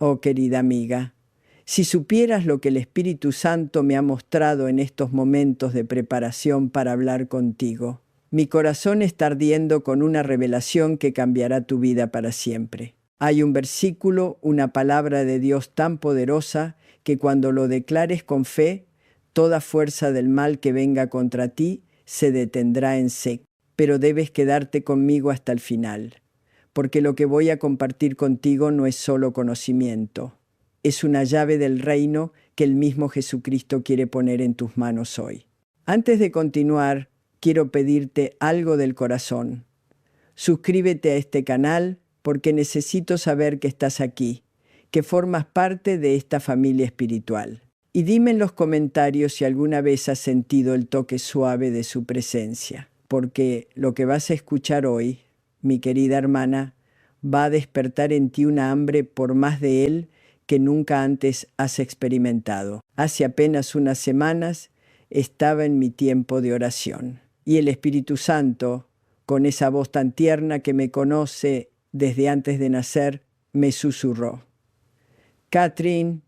Oh querida amiga, si supieras lo que el Espíritu Santo me ha mostrado en estos momentos de preparación para hablar contigo. Mi corazón está ardiendo con una revelación que cambiará tu vida para siempre. Hay un versículo, una palabra de Dios tan poderosa que cuando lo declares con fe, toda fuerza del mal que venga contra ti se detendrá en seco. Pero debes quedarte conmigo hasta el final, porque lo que voy a compartir contigo no es solo conocimiento. Es una llave del reino que el mismo Jesucristo quiere poner en tus manos hoy. Antes de continuar, quiero pedirte algo del corazón. Suscríbete a este canal porque necesito saber que estás aquí, que formas parte de esta familia espiritual. Y dime en los comentarios si alguna vez has sentido el toque suave de su presencia, porque lo que vas a escuchar hoy, mi querida hermana, va a despertar en ti una hambre por más de Él que nunca antes has experimentado. Hace apenas unas semanas estaba en mi tiempo de oración y el Espíritu Santo, con esa voz tan tierna que me conoce desde antes de nacer, me susurró: Catherine,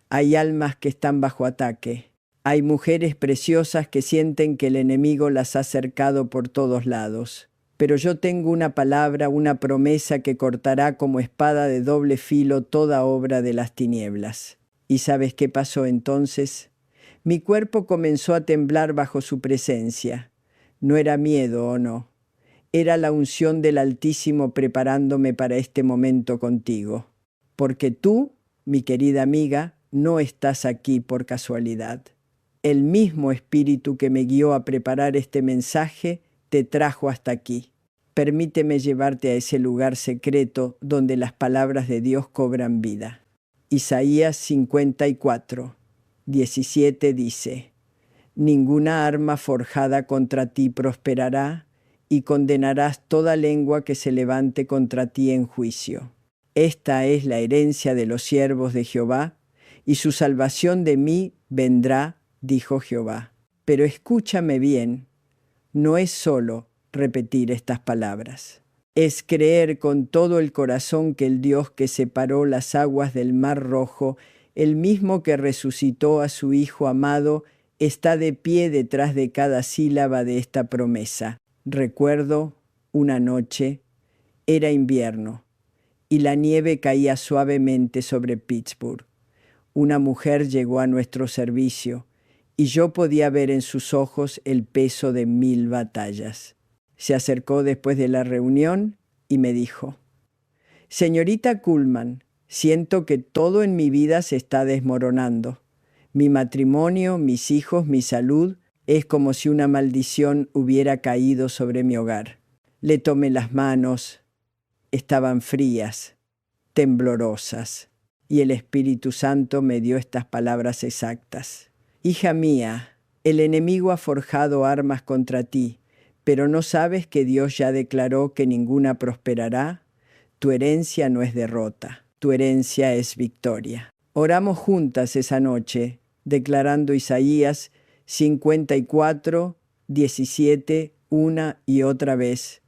hay almas que están bajo ataque. Hay mujeres preciosas que sienten que el enemigo las ha cercado por todos lados. Pero yo tengo una palabra, una promesa que cortará como espada de doble filo toda obra de las tinieblas. ¿Y sabes qué pasó entonces? Mi cuerpo comenzó a temblar bajo su presencia. No era miedo, ¿o no? Era la unción del Altísimo preparándome para este momento contigo. Porque tú, mi querida amiga, no estás aquí por casualidad. El mismo Espíritu que me guió a preparar este mensaje te trajo hasta aquí. Permíteme llevarte a ese lugar secreto donde las palabras de Dios cobran vida. Isaías 54, 17 dice: Ninguna arma forjada contra ti prosperará, y condenarás toda lengua que se levante contra ti en juicio. Esta es la herencia de los siervos de Jehová, y su salvación de mí vendrá, dijo Jehová. Pero escúchame bien, no es solo repetir estas palabras. Es creer con todo el corazón que el Dios que separó las aguas del Mar Rojo, el mismo que resucitó a su Hijo amado, está de pie detrás de cada sílaba de esta promesa. Recuerdo una noche, era invierno, y la nieve caía suavemente sobre Pittsburgh. Una mujer llegó a nuestro servicio, y yo podía ver en sus ojos el peso de 1000 batallas. Se acercó después de la reunión y me dijo: Señorita Kuhlman, siento que todo en mi vida se está desmoronando. Mi matrimonio, mis hijos, mi salud, es como si una maldición hubiera caído sobre mi hogar. Le tomé las manos, estaban frías, temblorosas, y el Espíritu Santo me dio estas palabras exactas: Hija mía, el enemigo ha forjado armas contra ti, pero ¿no sabes que Dios ya declaró que ninguna prosperará? Tu herencia no es derrota, tu herencia es victoria. Oramos juntas esa noche, declarando Isaías 54, 17, una y otra vez,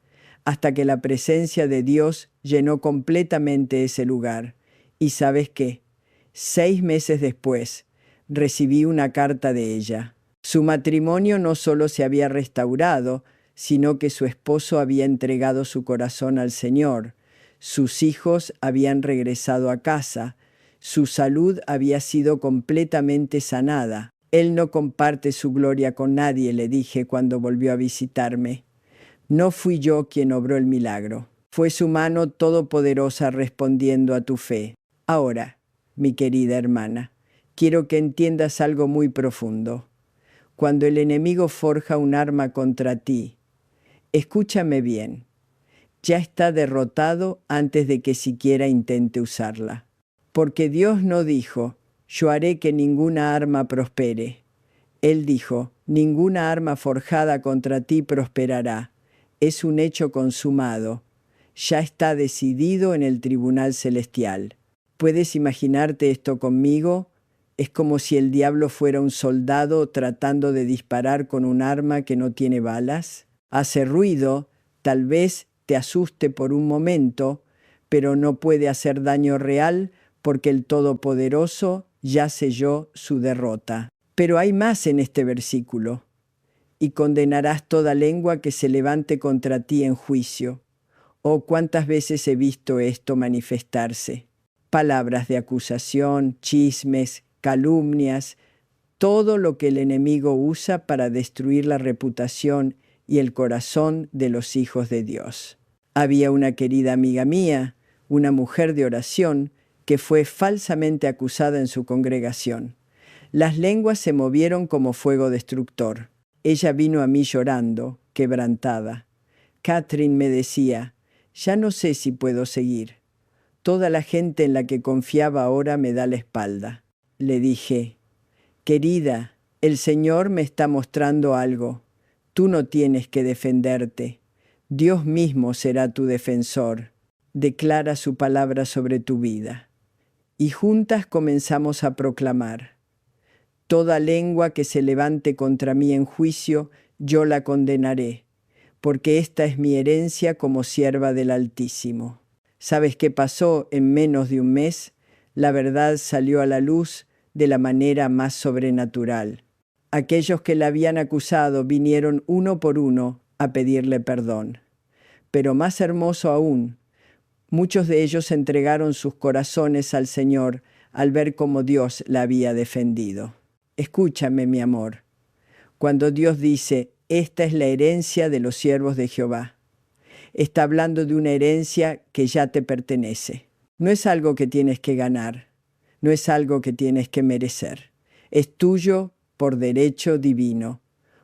hasta que la presencia de Dios llenó completamente ese lugar. ¿Y sabes qué? 6 meses después, recibí una carta de ella. Su matrimonio no solo se había restaurado, sino que su esposo había entregado su corazón al Señor. Sus hijos habían regresado a casa. Su salud había sido completamente sanada. Él no comparte su gloria con nadie, le dije cuando volvió a visitarme. No fui yo quien obró el milagro. Fue su mano todopoderosa respondiendo a tu fe. Ahora, mi querida hermana, quiero que entiendas algo muy profundo. Cuando el enemigo forja un arma contra ti, escúchame bien, ya está derrotado antes de que siquiera intente usarla. Porque Dios no dijo: yo haré que ninguna arma prospere. Él dijo: ninguna arma forjada contra ti prosperará. Es un hecho consumado. Ya está decidido en el tribunal celestial. ¿Puedes imaginarte esto conmigo? Es como si el diablo fuera un soldado tratando de disparar con un arma que no tiene balas. Hace ruido, tal vez te asuste por un momento, pero no puede hacer daño real porque el Todopoderoso ya selló su derrota. Pero hay más en este versículo. Y condenarás toda lengua que se levante contra ti en juicio. Oh, cuántas veces he visto esto manifestarse. Palabras de acusación, chismes, calumnias, todo lo que el enemigo usa para destruir la reputación y el corazón de los hijos de Dios. Había una querida amiga mía, una mujer de oración, que fue falsamente acusada en su congregación. Las lenguas se movieron como fuego destructor. Ella vino a mí llorando, quebrantada. Catherine, me decía, ya no sé si puedo seguir. Toda la gente en la que confiaba ahora me da la espalda. Le dije, querida, el Señor me está mostrando algo. Tú no tienes que defenderte. Dios mismo será tu defensor. Declara su palabra sobre tu vida. Y juntas comenzamos a proclamar: toda lengua que se levante contra mí en juicio, yo la condenaré, porque esta es mi herencia como sierva del Altísimo. ¿Sabes qué pasó en menos de un mes? La verdad salió a la luz de la manera más sobrenatural. Aquellos que la habían acusado vinieron uno por uno a pedirle perdón. Pero más hermoso aún, muchos de ellos entregaron sus corazones al Señor al ver cómo Dios la había defendido. Escúchame, mi amor. Cuando Dios dice, esta es la herencia de los siervos de Jehová, está hablando de una herencia que ya te pertenece. No es algo que tienes que ganar, no es algo que tienes que merecer. Es tuyo por derecho divino,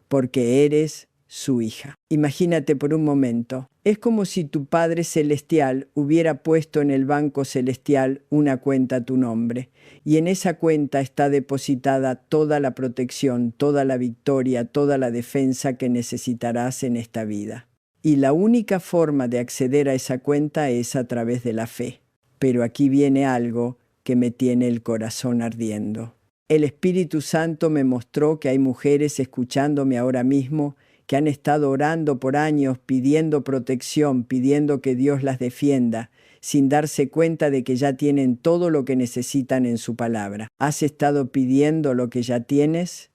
porque eres su hija. Imagínate por un momento, es como si tu Padre Celestial hubiera puesto en el banco celestial una cuenta a tu nombre, y en esa cuenta está depositada toda la protección, toda la victoria, toda la defensa que necesitarás en esta vida. Y la única forma de acceder a esa cuenta es a través de la fe. Pero aquí viene algo que me tiene el corazón ardiendo. El Espíritu Santo me mostró que hay mujeres escuchándome ahora mismo que han estado orando por años, pidiendo protección, pidiendo que Dios las defienda, sin darse cuenta de que ya tienen todo lo que necesitan en su palabra. ¿Has estado pidiendo lo que ya tienes?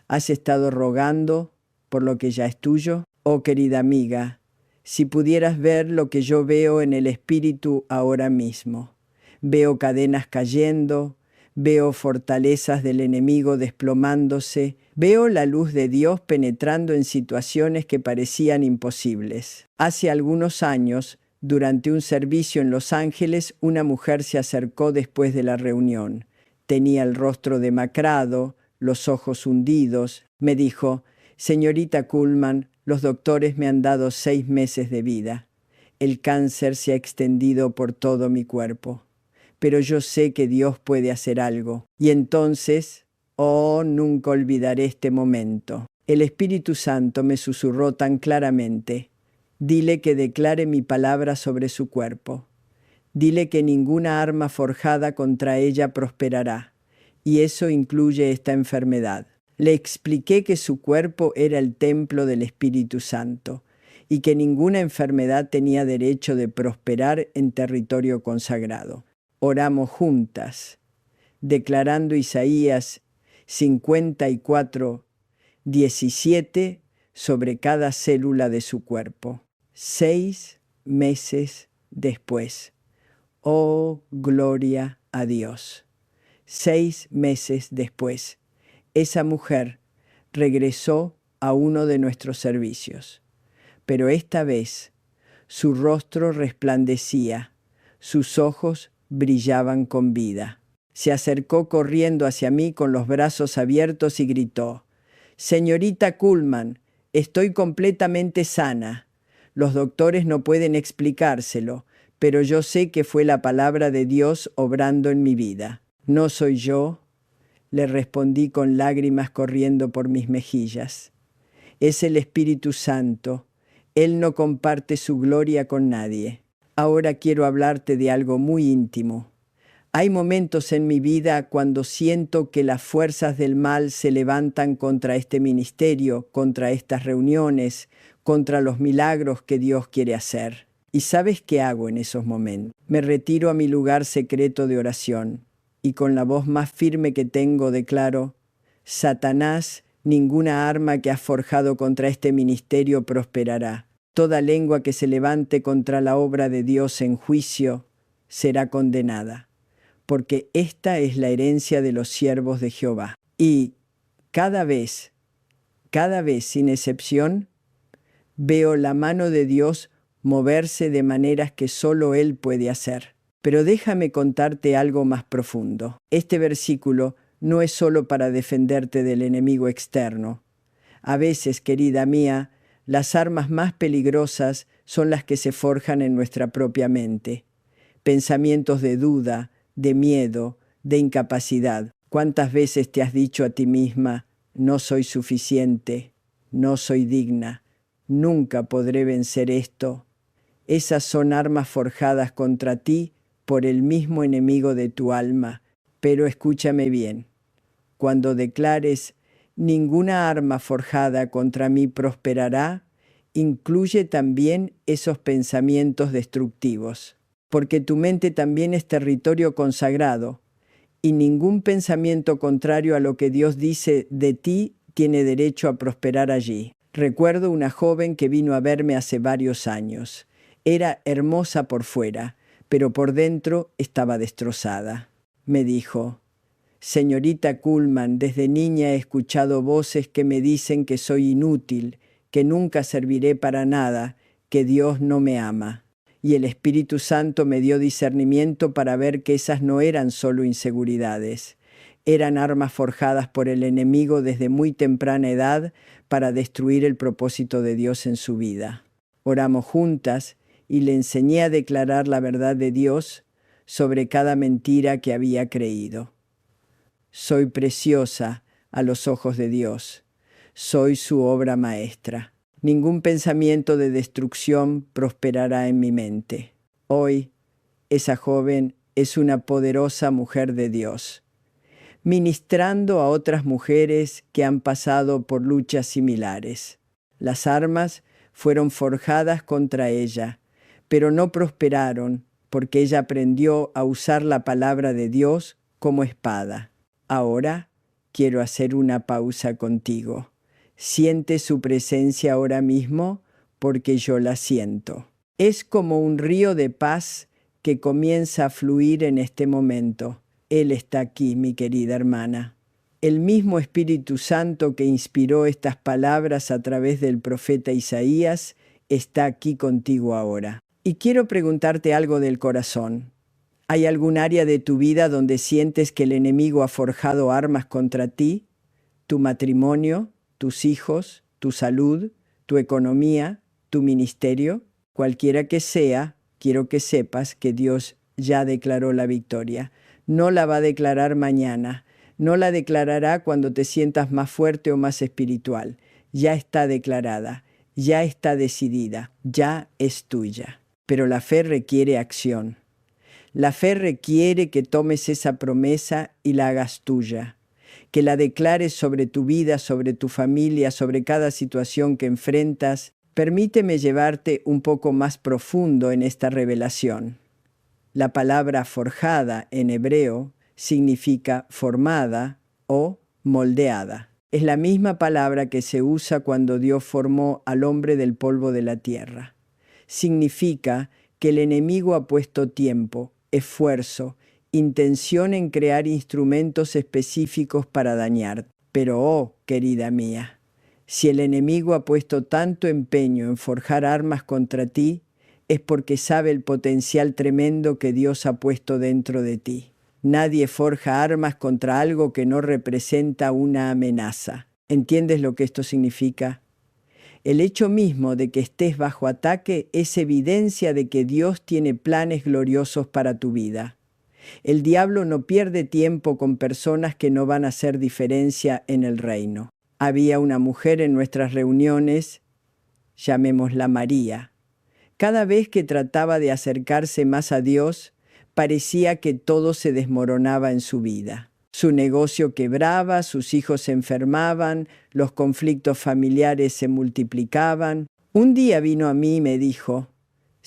¿Has estado rogando por lo que ya es tuyo? Oh, querida amiga, si pudieras ver lo que yo veo en el Espíritu ahora mismo. Veo cadenas cayendo, veo fortalezas del enemigo desplomándose, veo la luz de Dios penetrando en situaciones que parecían imposibles. Hace algunos años, durante un servicio en Los Ángeles, una mujer se acercó después de la reunión. Tenía el rostro demacrado, los ojos hundidos. Me dijo, señorita Kuhlman, los doctores me han dado 6 meses de vida. El cáncer se ha extendido por todo mi cuerpo. Pero yo sé que Dios puede hacer algo. Y entonces, oh, nunca olvidaré este momento. El Espíritu Santo me susurró tan claramente: dile que declare mi palabra sobre su cuerpo. Dile que ninguna arma forjada contra ella prosperará. Y eso incluye esta enfermedad. Le expliqué que su cuerpo era el templo del Espíritu Santo y que ninguna enfermedad tenía derecho de prosperar en territorio consagrado. Oramos juntas, declarando Isaías 54:17 sobre cada célula de su cuerpo. 6 meses después. Oh, gloria a Dios. 6 meses después, esa mujer regresó a uno de nuestros servicios. Pero esta vez, su rostro resplandecía, sus ojos brillaban con vida. Se acercó corriendo hacia mí con los brazos abiertos y gritó: «Señorita Kuhlman, estoy completamente sana. Los doctores no pueden explicárselo, pero yo sé que fue la palabra de Dios obrando en mi vida». «¿No soy yo?», le respondí con lágrimas corriendo por mis mejillas. «Es el Espíritu Santo. Él no comparte su gloria con nadie». Ahora quiero hablarte de algo muy íntimo. Hay momentos en mi vida cuando siento que las fuerzas del mal se levantan contra este ministerio, contra estas reuniones, contra los milagros que Dios quiere hacer. ¿Y sabes qué hago en esos momentos? Me retiro a mi lugar secreto de oración y con la voz más firme que tengo declaro: Satanás, ninguna arma que has forjado contra este ministerio prosperará. Toda lengua que se levante contra la obra de Dios en juicio será condenada, porque esta es la herencia de los siervos de Jehová. Y cada vez sin excepción, veo la mano de Dios moverse de maneras que solo Él puede hacer. Pero déjame contarte algo más profundo. Este versículo no es solo para defenderte del enemigo externo. A veces, querida mía, las armas más peligrosas son las que se forjan en nuestra propia mente. Pensamientos de duda, de miedo, de incapacidad. ¿Cuántas veces te has dicho a ti misma: no soy suficiente, no soy digna, nunca podré vencer esto? Esas son armas forjadas contra ti por el mismo enemigo de tu alma. Pero escúchame bien, cuando declares: ninguna arma forjada contra mí prosperará, incluye también esos pensamientos destructivos, porque tu mente también es territorio consagrado, y ningún pensamiento contrario a lo que Dios dice de ti tiene derecho a prosperar allí. Recuerdo una joven que vino a verme hace varios años. Era hermosa por fuera, pero por dentro estaba destrozada. Me dijo: Señorita Kuhlman, desde niña he escuchado voces que me dicen que soy inútil, que nunca serviré para nada, que Dios no me ama. Y el Espíritu Santo me dio discernimiento para ver que esas no eran solo inseguridades. Eran armas forjadas por el enemigo desde muy temprana edad para destruir el propósito de Dios en su vida. Oramos juntas y le enseñé a declarar la verdad de Dios sobre cada mentira que había creído. Soy preciosa a los ojos de Dios. Soy su obra maestra. Ningún pensamiento de destrucción prosperará en mi mente. Hoy, esa joven es una poderosa mujer de Dios, ministrando a otras mujeres que han pasado por luchas similares. Las armas fueron forjadas contra ella, pero no prosperaron porque ella aprendió a usar la palabra de Dios como espada. Ahora quiero hacer una pausa contigo. Siente su presencia ahora mismo porque yo la siento. Es como un río de paz que comienza a fluir en este momento. Él está aquí, mi querida hermana. El mismo Espíritu Santo que inspiró estas palabras a través del profeta Isaías está aquí contigo ahora. Y quiero preguntarte algo del corazón. ¿Hay algún área de tu vida donde sientes que el enemigo ha forjado armas contra ti? ¿Tu matrimonio, tus hijos, tu salud, tu economía, tu ministerio? Cualquiera que sea, quiero que sepas que Dios ya declaró la victoria. No la va a declarar mañana. No la declarará cuando te sientas más fuerte o más espiritual. Ya está declarada, ya está decidida, ya es tuya. Pero la fe requiere acción. La fe requiere que tomes esa promesa y la hagas tuya, que la declares sobre tu vida, sobre tu familia, sobre cada situación que enfrentas. Permíteme llevarte un poco más profundo en esta revelación. La palabra forjada en hebreo significa formada o moldeada. Es la misma palabra que se usa cuando Dios formó al hombre del polvo de la tierra. Significa que el enemigo ha puesto tiempo, esfuerzo, intención en crear instrumentos específicos para dañar. Pero, oh, querida mía, si el enemigo ha puesto tanto empeño en forjar armas contra ti, es porque sabe el potencial tremendo que Dios ha puesto dentro de ti. Nadie forja armas contra algo que no representa una amenaza. ¿Entiendes lo que esto significa? El hecho mismo de que estés bajo ataque es evidencia de que Dios tiene planes gloriosos para tu vida. El diablo no pierde tiempo con personas que no van a hacer diferencia en el reino. Había una mujer en nuestras reuniones, llamémosla María. Cada vez que trataba de acercarse más a Dios, parecía que todo se desmoronaba en su vida. Su negocio quebraba, sus hijos se enfermaban, los conflictos familiares se multiplicaban. Un día vino a mí y me dijo: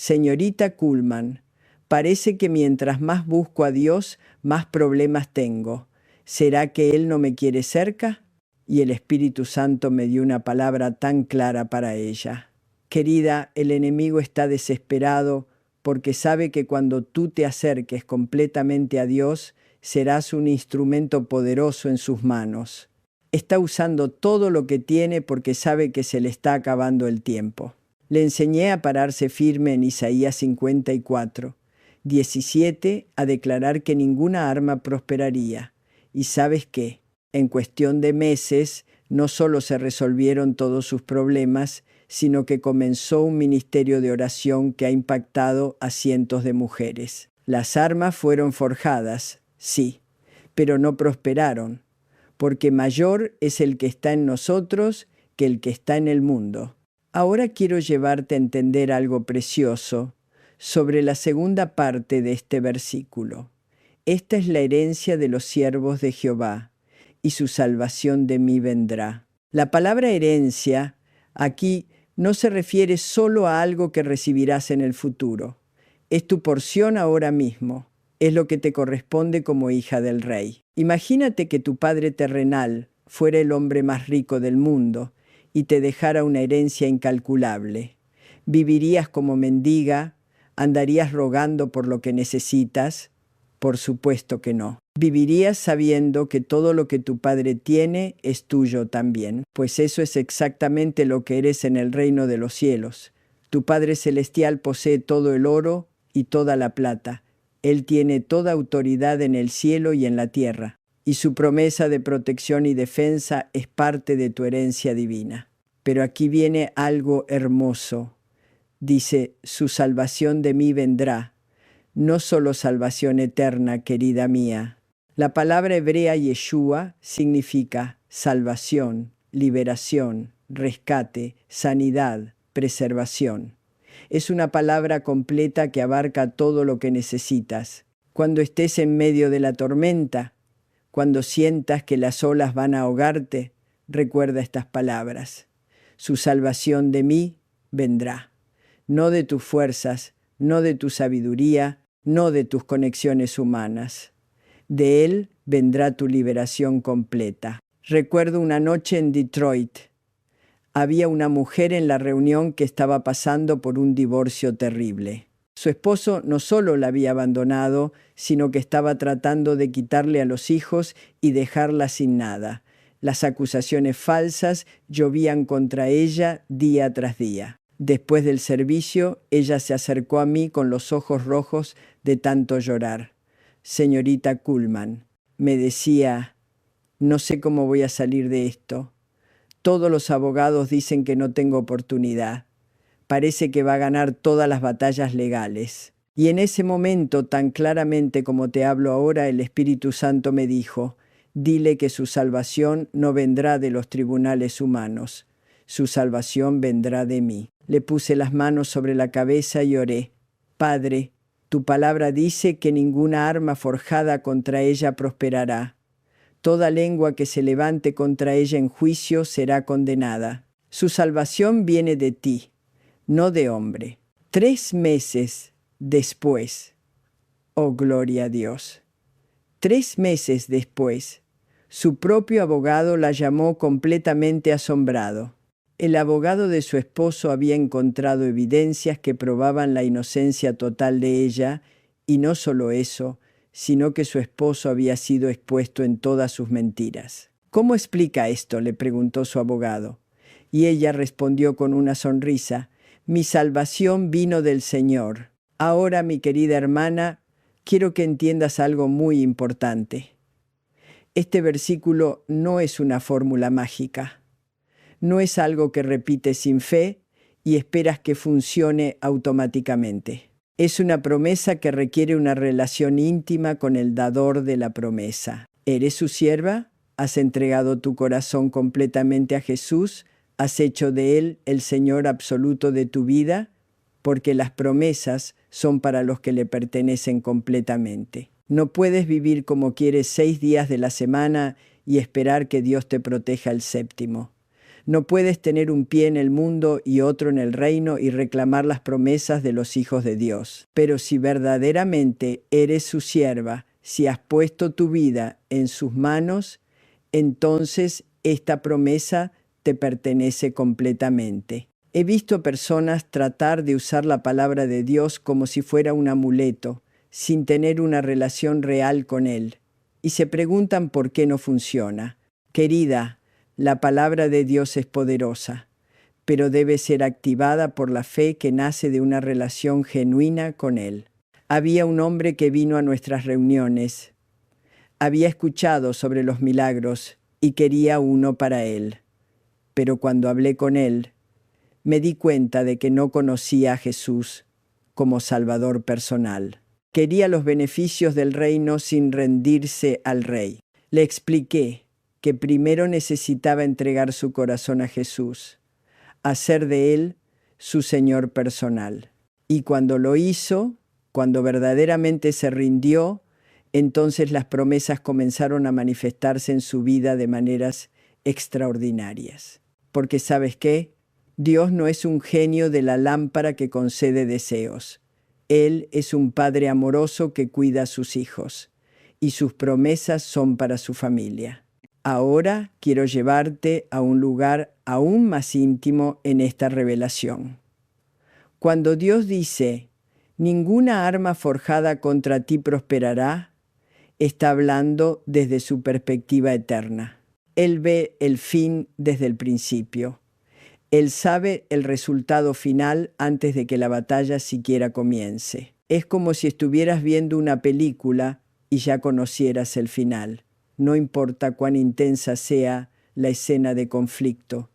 Señorita Kuhlman, parece que mientras más busco a Dios, más problemas tengo. ¿Será que Él no me quiere cerca? Y el Espíritu Santo me dio una palabra tan clara para ella. Querida, el enemigo está desesperado porque sabe que cuando tú te acerques completamente a Dios, serás un instrumento poderoso en sus manos. Está usando todo lo que tiene porque sabe que se le está acabando el tiempo. Le enseñé a pararse firme en Isaías 54, 17, a declarar que ninguna arma prosperaría. ¿Y sabes qué? En cuestión de meses, no solo se resolvieron todos sus problemas, sino que comenzó un ministerio de oración que ha impactado a cientos de mujeres. Las armas fueron forjadas, sí, pero no prosperaron, porque mayor es el que está en nosotros que el que está en el mundo. Ahora quiero llevarte a entender algo precioso sobre la segunda parte de este versículo. Esta es la herencia de los siervos de Jehová, y su salvación de mí vendrá. La palabra herencia aquí no se refiere solo a algo que recibirás en el futuro. Es tu porción ahora mismo. Es lo que te corresponde como hija del rey. Imagínate que tu padre terrenal fuera el hombre más rico del mundo y te dejara una herencia incalculable. ¿Vivirías como mendiga? ¿Andarías rogando por lo que necesitas? Por supuesto que no. Vivirías sabiendo que todo lo que tu Padre tiene es tuyo también, pues eso es exactamente lo que eres en el reino de los cielos. Tu Padre Celestial posee todo el oro y toda la plata. Él tiene toda autoridad en el cielo y en la tierra, y su promesa de protección y defensa es parte de tu herencia divina. Pero aquí viene algo hermoso. Dice, su salvación de mí vendrá. No solo salvación eterna, querida mía. La palabra hebrea Yeshua significa salvación, liberación, rescate, sanidad, preservación. Es una palabra completa que abarca todo lo que necesitas. Cuando estés en medio de la tormenta, cuando sientas que las olas van a ahogarte, recuerda estas palabras. Su salvación de mí vendrá. No de tus fuerzas, no de tu sabiduría, no de tus conexiones humanas. De Él vendrá tu liberación completa. Recuerdo una noche en Detroit. Había una mujer en la reunión que estaba pasando por un divorcio terrible. Su esposo no solo la había abandonado, sino que estaba tratando de quitarle a los hijos y dejarla sin nada. Las acusaciones falsas llovían contra ella día tras día. Después del servicio, ella se acercó a mí con los ojos rojos de tanto llorar. Señorita Kuhlman, me decía, no sé cómo voy a salir de esto. Todos los abogados dicen que no tengo oportunidad. Parece que va a ganar todas las batallas legales. Y en ese momento, tan claramente como te hablo ahora, el Espíritu Santo me dijo, dile que su salvación no vendrá de los tribunales humanos. Su salvación vendrá de mí. Le puse las manos sobre la cabeza y oré. Padre, tu palabra dice que ninguna arma forjada contra ella prosperará. Toda lengua que se levante contra ella en juicio será condenada. Su salvación viene de ti, no de hombre. 3 meses después, oh gloria a Dios, 3 meses después, su propio abogado la llamó completamente asombrado. El abogado de su esposo había encontrado evidencias que probaban la inocencia total de ella, y no solo eso, sino que su esposo había sido expuesto en todas sus mentiras. ¿Cómo explica esto?, le preguntó su abogado. Y ella respondió con una sonrisa, mi salvación vino del Señor. Ahora, mi querida hermana, quiero que entiendas algo muy importante. Este versículo no es una fórmula mágica. No es algo que repites sin fe y esperas que funcione automáticamente. Es una promesa que requiere una relación íntima con el dador de la promesa. ¿Eres su sierva? ¿Has entregado tu corazón completamente a Jesús? ¿Has hecho de Él el Señor absoluto de tu vida? Porque las promesas son para los que le pertenecen completamente. No puedes vivir como quieres 6 días de la semana y esperar que Dios te proteja el 7º. No puedes tener un pie en el mundo y otro en el reino y reclamar las promesas de los hijos de Dios. Pero si verdaderamente eres su sierva, si has puesto tu vida en sus manos, entonces esta promesa te pertenece completamente. He visto personas tratar de usar la palabra de Dios como si fuera un amuleto, sin tener una relación real con Él, y se preguntan por qué no funciona. Querida, la palabra de Dios es poderosa, pero debe ser activada por la fe que nace de una relación genuina con Él. Había un hombre que vino a nuestras reuniones. Había escuchado sobre los milagros y quería uno para él. Pero cuando hablé con él, me di cuenta de que no conocía a Jesús como Salvador personal. Quería los beneficios del reino sin rendirse al Rey. Le expliqué que primero necesitaba entregar su corazón a Jesús, hacer de él su Señor personal. Y cuando lo hizo, cuando verdaderamente se rindió, entonces las promesas comenzaron a manifestarse en su vida de maneras extraordinarias. Porque ¿sabes qué? Dios no es un genio de la lámpara que concede deseos. Él es un Padre amoroso que cuida a sus hijos, y sus promesas son para su familia. Ahora quiero llevarte a un lugar aún más íntimo en esta revelación. Cuando Dios dice, ninguna arma forjada contra ti prosperará, está hablando desde su perspectiva eterna. Él ve el fin desde el principio. Él sabe el resultado final antes de que la batalla siquiera comience. Es como si estuvieras viendo una película y ya conocieras el final. No importa cuán intensa sea la escena de conflicto,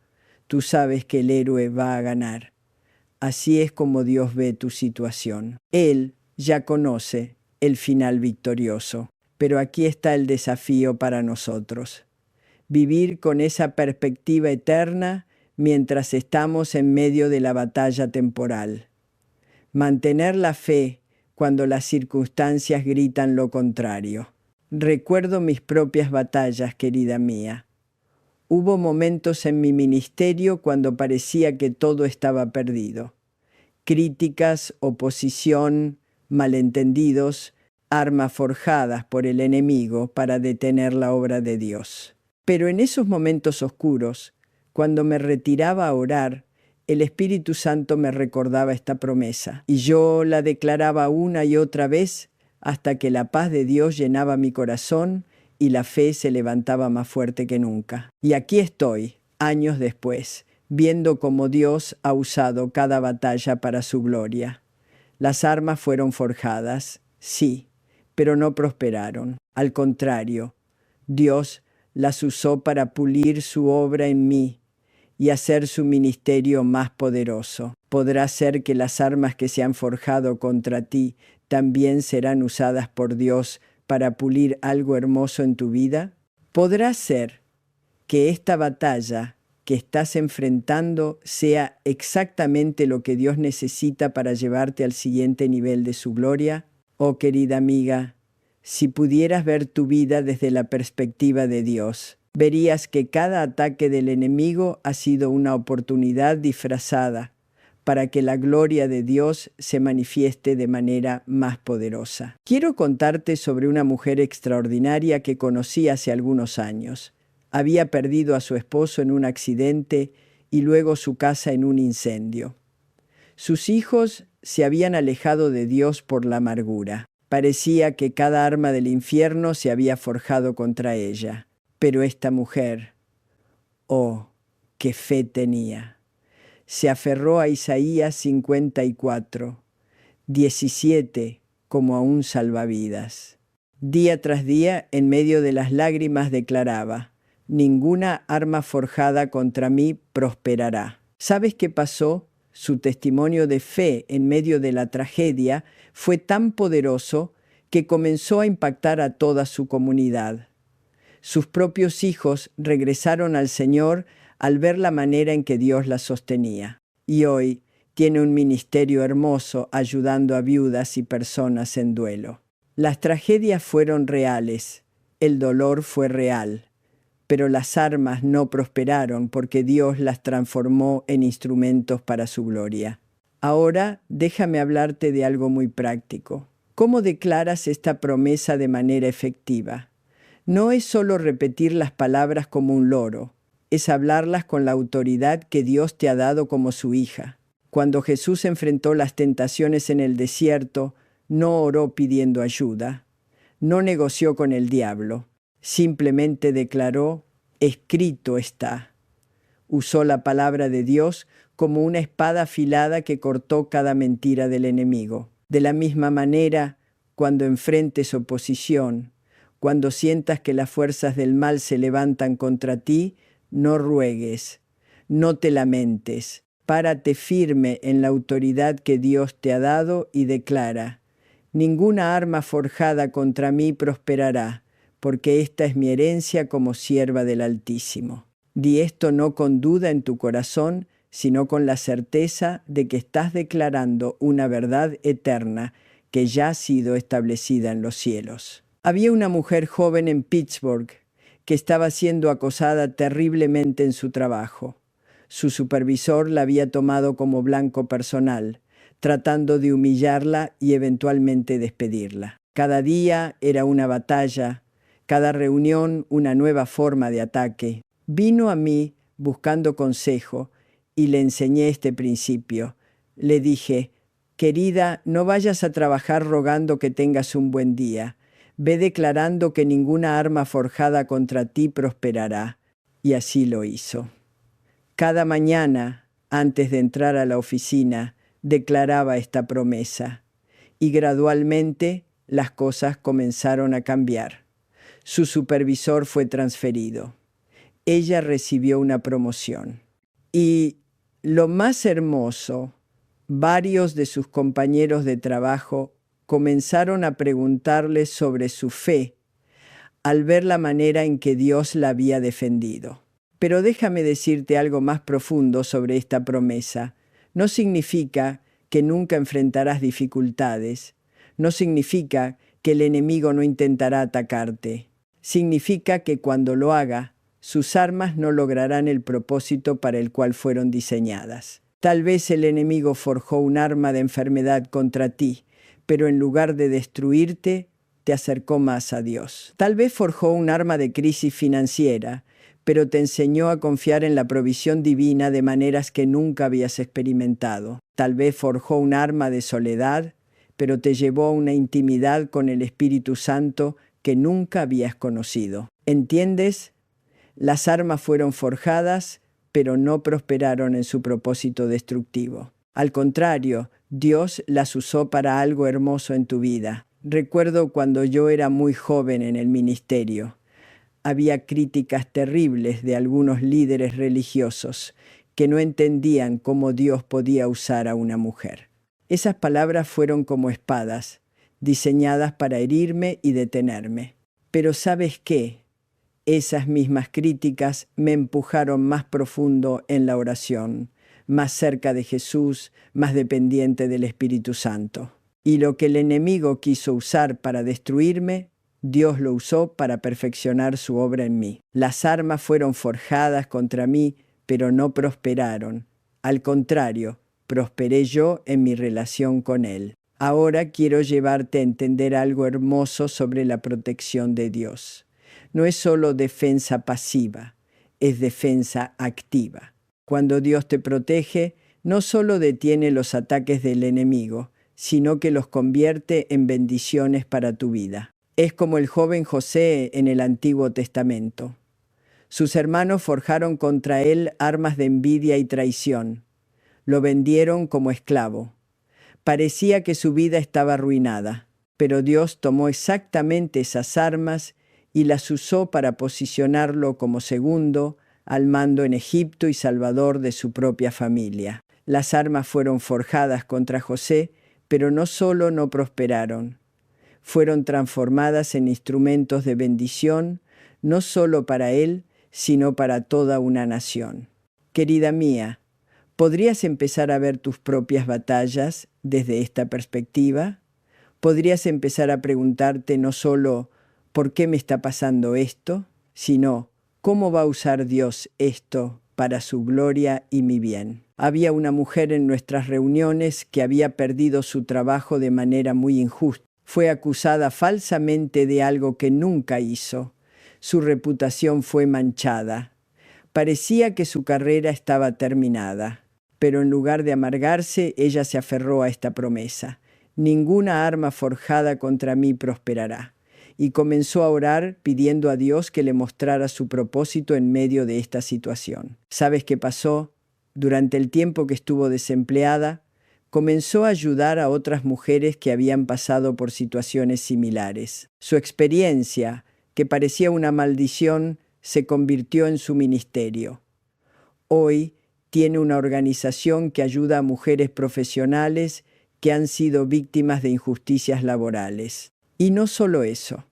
tú sabes que el héroe va a ganar. Así es como Dios ve tu situación. Él ya conoce el final victorioso. Pero aquí está el desafío para nosotros. Vivir con esa perspectiva eterna mientras estamos en medio de la batalla temporal. Mantener la fe cuando las circunstancias gritan lo contrario. Recuerdo mis propias batallas, querida mía. Hubo momentos en mi ministerio cuando parecía que todo estaba perdido. Críticas, oposición, malentendidos, armas forjadas por el enemigo para detener la obra de Dios. Pero en esos momentos oscuros, cuando me retiraba a orar, el Espíritu Santo me recordaba esta promesa, y yo la declaraba una y otra vez hasta que la paz de Dios llenaba mi corazón y la fe se levantaba más fuerte que nunca. Y aquí estoy, años después, viendo cómo Dios ha usado cada batalla para su gloria. Las armas fueron forjadas, sí, pero no prosperaron. Al contrario, Dios las usó para pulir su obra en mí y hacer su ministerio más poderoso. ¿Podrá ser que las armas que se han forjado contra ti también serán usadas por Dios para pulir algo hermoso en tu vida? ¿Podrá ser que esta batalla que estás enfrentando sea exactamente lo que Dios necesita para llevarte al siguiente nivel de su gloria? Oh, querida amiga, si pudieras ver tu vida desde la perspectiva de Dios, verías que cada ataque del enemigo ha sido una oportunidad disfrazada para que la gloria de Dios se manifieste de manera más poderosa. Quiero contarte sobre una mujer extraordinaria que conocí hace algunos años. Había perdido a su esposo en un accidente y luego su casa en un incendio. Sus hijos se habían alejado de Dios por la amargura. Parecía que cada arma del infierno se había forjado contra ella. Pero esta mujer, oh, qué fe tenía. Se aferró a Isaías 54, 17 como a un salvavidas. Día tras día, en medio de las lágrimas, declaraba: ninguna arma forjada contra mí prosperará. ¿Sabes qué pasó? Su testimonio de fe en medio de la tragedia fue tan poderoso que comenzó a impactar a toda su comunidad. Sus propios hijos regresaron al Señor al ver la manera en que Dios la sostenía. Y hoy tiene un ministerio hermoso ayudando a viudas y personas en duelo. Las tragedias fueron reales, el dolor fue real, pero las armas no prosperaron porque Dios las transformó en instrumentos para su gloria. Ahora déjame hablarte de algo muy práctico. ¿Cómo declaras esta promesa de manera efectiva? No es solo repetir las palabras como un loro, es hablarlas con la autoridad que Dios te ha dado como su hija. Cuando Jesús enfrentó las tentaciones en el desierto, no oró pidiendo ayuda, no negoció con el diablo, simplemente declaró: escrito está. Usó la palabra de Dios como una espada afilada que cortó cada mentira del enemigo. De la misma manera, cuando enfrentes oposición, cuando sientas que las fuerzas del mal se levantan contra ti, no ruegues, no te lamentes. Párate firme en la autoridad que Dios te ha dado y declara: ninguna arma forjada contra mí prosperará, porque esta es mi herencia como sierva del Altísimo. Di esto no con duda en tu corazón, sino con la certeza de que estás declarando una verdad eterna que ya ha sido establecida en los cielos. Había una mujer joven en Pittsburgh que estaba siendo acosada terriblemente en su trabajo. Su supervisor la había tomado como blanco personal, tratando de humillarla y eventualmente despedirla. Cada día era una batalla, cada reunión una nueva forma de ataque. Vino a mí buscando consejo y le enseñé este principio. Le dije: querida, no vayas a trabajar rogando que tengas un buen día. Ve declarando que ninguna arma forjada contra ti prosperará. Y así lo hizo. Cada mañana, antes de entrar a la oficina, declaraba esta promesa. Y gradualmente las cosas comenzaron a cambiar. Su supervisor fue transferido. Ella recibió una promoción. Y lo más hermoso, varios de sus compañeros de trabajo comenzaron a preguntarle sobre su fe al ver la manera en que Dios la había defendido. Pero déjame decirte algo más profundo sobre esta promesa. No significa que nunca enfrentarás dificultades. No significa que el enemigo no intentará atacarte. Significa que cuando lo haga, sus armas no lograrán el propósito para el cual fueron diseñadas. Tal vez el enemigo forjó un arma de enfermedad contra ti, pero en lugar de destruirte, te acercó más a Dios. Tal vez forjó un arma de crisis financiera, pero te enseñó a confiar en la provisión divina de maneras que nunca habías experimentado. Tal vez forjó un arma de soledad, pero te llevó a una intimidad con el Espíritu Santo que nunca habías conocido. ¿Entiendes? Las armas fueron forjadas, pero no prosperaron en su propósito destructivo. Al contrario, Dios las usó para algo hermoso en tu vida. Recuerdo cuando yo era muy joven en el ministerio. Había críticas terribles de algunos líderes religiosos que no entendían cómo Dios podía usar a una mujer. Esas palabras fueron como espadas, diseñadas para herirme y detenerme. Pero ¿sabes qué? Esas mismas críticas me empujaron más profundo en la oración, más cerca de Jesús, más dependiente del Espíritu Santo. Y lo que el enemigo quiso usar para destruirme, Dios lo usó para perfeccionar su obra en mí. Las armas fueron forjadas contra mí, pero no prosperaron. Al contrario, prosperé yo en mi relación con Él. Ahora quiero llevarte a entender algo hermoso sobre la protección de Dios. No es solo defensa pasiva, es defensa activa. Cuando Dios te protege, no solo detiene los ataques del enemigo, sino que los convierte en bendiciones para tu vida. Es como el joven José en el Antiguo Testamento. Sus hermanos forjaron contra él armas de envidia y traición. Lo vendieron como esclavo. Parecía que su vida estaba arruinada, pero Dios tomó exactamente esas armas y las usó para posicionarlo como segundo al mando en Egipto y salvador de su propia familia. Las armas fueron forjadas contra José, pero no solo no prosperaron, fueron transformadas en instrumentos de bendición, no solo para él, sino para toda una nación. Querida mía, ¿podrías empezar a ver tus propias batallas desde esta perspectiva? ¿Podrías empezar a preguntarte no solo ¿por qué me está pasando esto?, sino ¿Cómo va a usar Dios esto para su gloria y mi bien? Había una mujer en nuestras reuniones que había perdido su trabajo de manera muy injusta. Fue acusada falsamente de algo que nunca hizo. Su reputación fue manchada. Parecía que su carrera estaba terminada, pero en lugar de amargarse, ella se aferró a esta promesa: ninguna arma forjada contra mí prosperará. Y comenzó a orar pidiendo a Dios que le mostrara su propósito en medio de esta situación. ¿Sabes qué pasó? Durante el tiempo que estuvo desempleada, comenzó a ayudar a otras mujeres que habían pasado por situaciones similares. Su experiencia, que parecía una maldición, se convirtió en su ministerio. Hoy tiene una organización que ayuda a mujeres profesionales que han sido víctimas de injusticias laborales. Y no solo eso,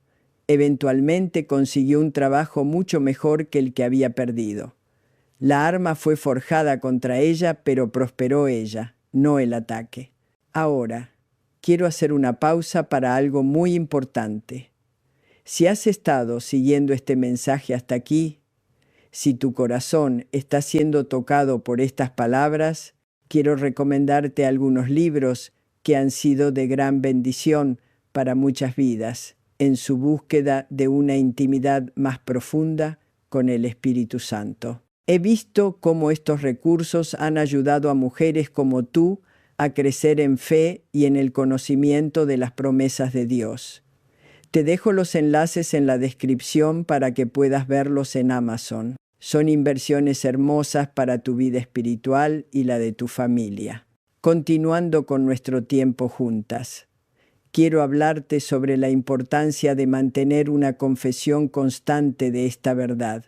eventualmente consiguió un trabajo mucho mejor que el que había perdido. La arma fue forjada contra ella, pero prosperó ella, no el ataque. Ahora, quiero hacer una pausa para algo muy importante. Si has estado siguiendo este mensaje hasta aquí, si tu corazón está siendo tocado por estas palabras, quiero recomendarte algunos libros que han sido de gran bendición para muchas vidas en su búsqueda de una intimidad más profunda con el Espíritu Santo. He visto cómo estos recursos han ayudado a mujeres como tú a crecer en fe y en el conocimiento de las promesas de Dios. Te dejo los enlaces en la descripción para que puedas verlos en Amazon. Son inversiones hermosas para tu vida espiritual y la de tu familia. Continuando con nuestro tiempo juntas, quiero hablarte sobre la importancia de mantener una confesión constante de esta verdad.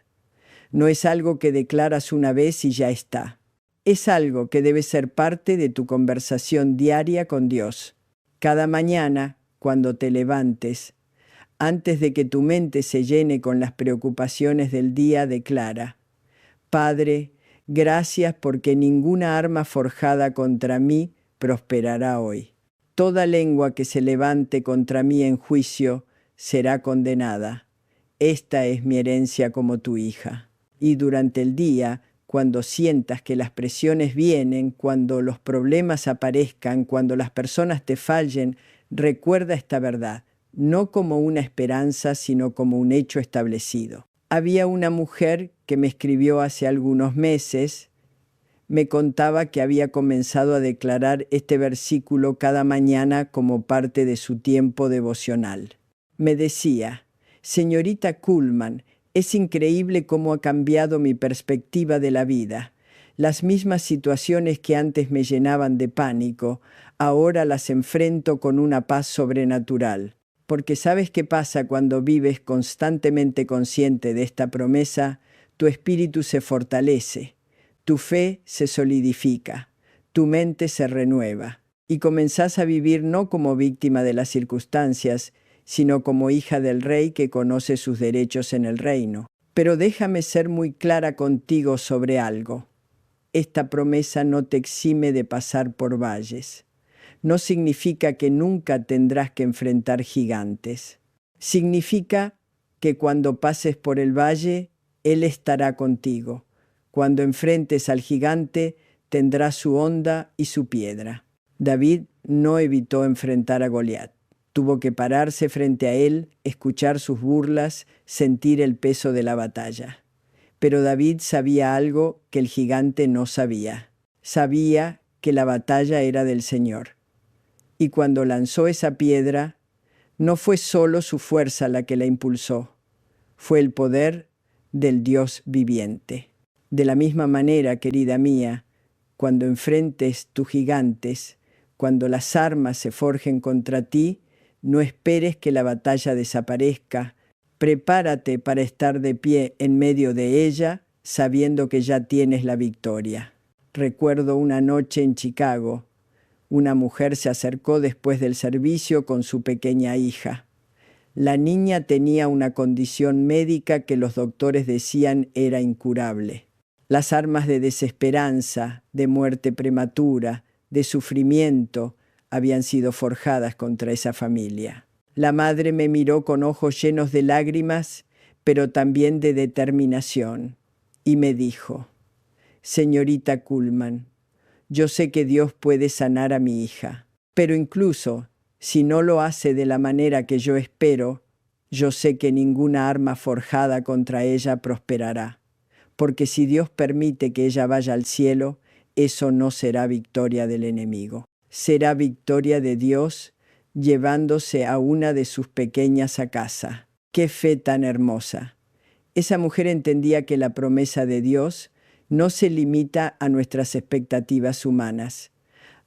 No es algo que declaras una vez y ya está. Es algo que debe ser parte de tu conversación diaria con Dios. Cada mañana, cuando te levantes, antes de que tu mente se llene con las preocupaciones del día, declara: Padre, gracias porque ninguna arma forjada contra mí prosperará hoy. Toda lengua que se levante contra mí en juicio será condenada. Esta es mi herencia como tu hija. Y durante el día, cuando sientas que las presiones vienen, cuando los problemas aparezcan, cuando las personas te fallen, recuerda esta verdad, no como una esperanza, sino como un hecho establecido. Había una mujer que me escribió hace algunos meses, me contaba que había comenzado a declarar este versículo cada mañana como parte de su tiempo devocional. Me decía: Señorita Kuhlman, es increíble cómo ha cambiado mi perspectiva de la vida. Las mismas situaciones que antes me llenaban de pánico, ahora las enfrento con una paz sobrenatural. Porque ¿sabes qué pasa cuando vives constantemente consciente de esta promesa? Tu espíritu se fortalece, tu fe se solidifica, tu mente se renueva y comenzás a vivir no como víctima de las circunstancias, sino como hija del Rey que conoce sus derechos en el reino. Pero déjame ser muy clara contigo sobre algo. Esta promesa no te exime de pasar por valles. No significa que nunca tendrás que enfrentar gigantes. Significa que cuando pases por el valle, Él estará contigo. Cuando enfrentes al gigante, tendrás su honda y su piedra. David no evitó enfrentar a Goliat. Tuvo que pararse frente a él, escuchar sus burlas, sentir el peso de la batalla. Pero David sabía algo que el gigante no sabía. Sabía que la batalla era del Señor. Y cuando lanzó esa piedra, no fue solo su fuerza la que la impulsó, fue el poder del Dios viviente. De la misma manera, querida mía, cuando enfrentes tus gigantes, cuando las armas se forjen contra ti, no esperes que la batalla desaparezca. Prepárate para estar de pie en medio de ella, sabiendo que ya tienes la victoria. Recuerdo una noche en Chicago. Una mujer se acercó después del servicio con su pequeña hija. La niña tenía una condición médica que los doctores decían era incurable. Las armas de desesperanza, de muerte prematura, de sufrimiento, habían sido forjadas contra esa familia. La madre me miró con ojos llenos de lágrimas, pero también de determinación. Y me dijo: señorita Kuhlman, yo sé que Dios puede sanar a mi hija, pero incluso si no lo hace de la manera que yo espero, yo sé que ninguna arma forjada contra ella prosperará, porque si Dios permite que ella vaya al cielo, eso no será victoria del enemigo, será victoria de Dios llevándose a una de sus pequeñas a casa. ¡Qué fe tan hermosa! Esa mujer entendía que la promesa de Dios no se limita a nuestras expectativas humanas.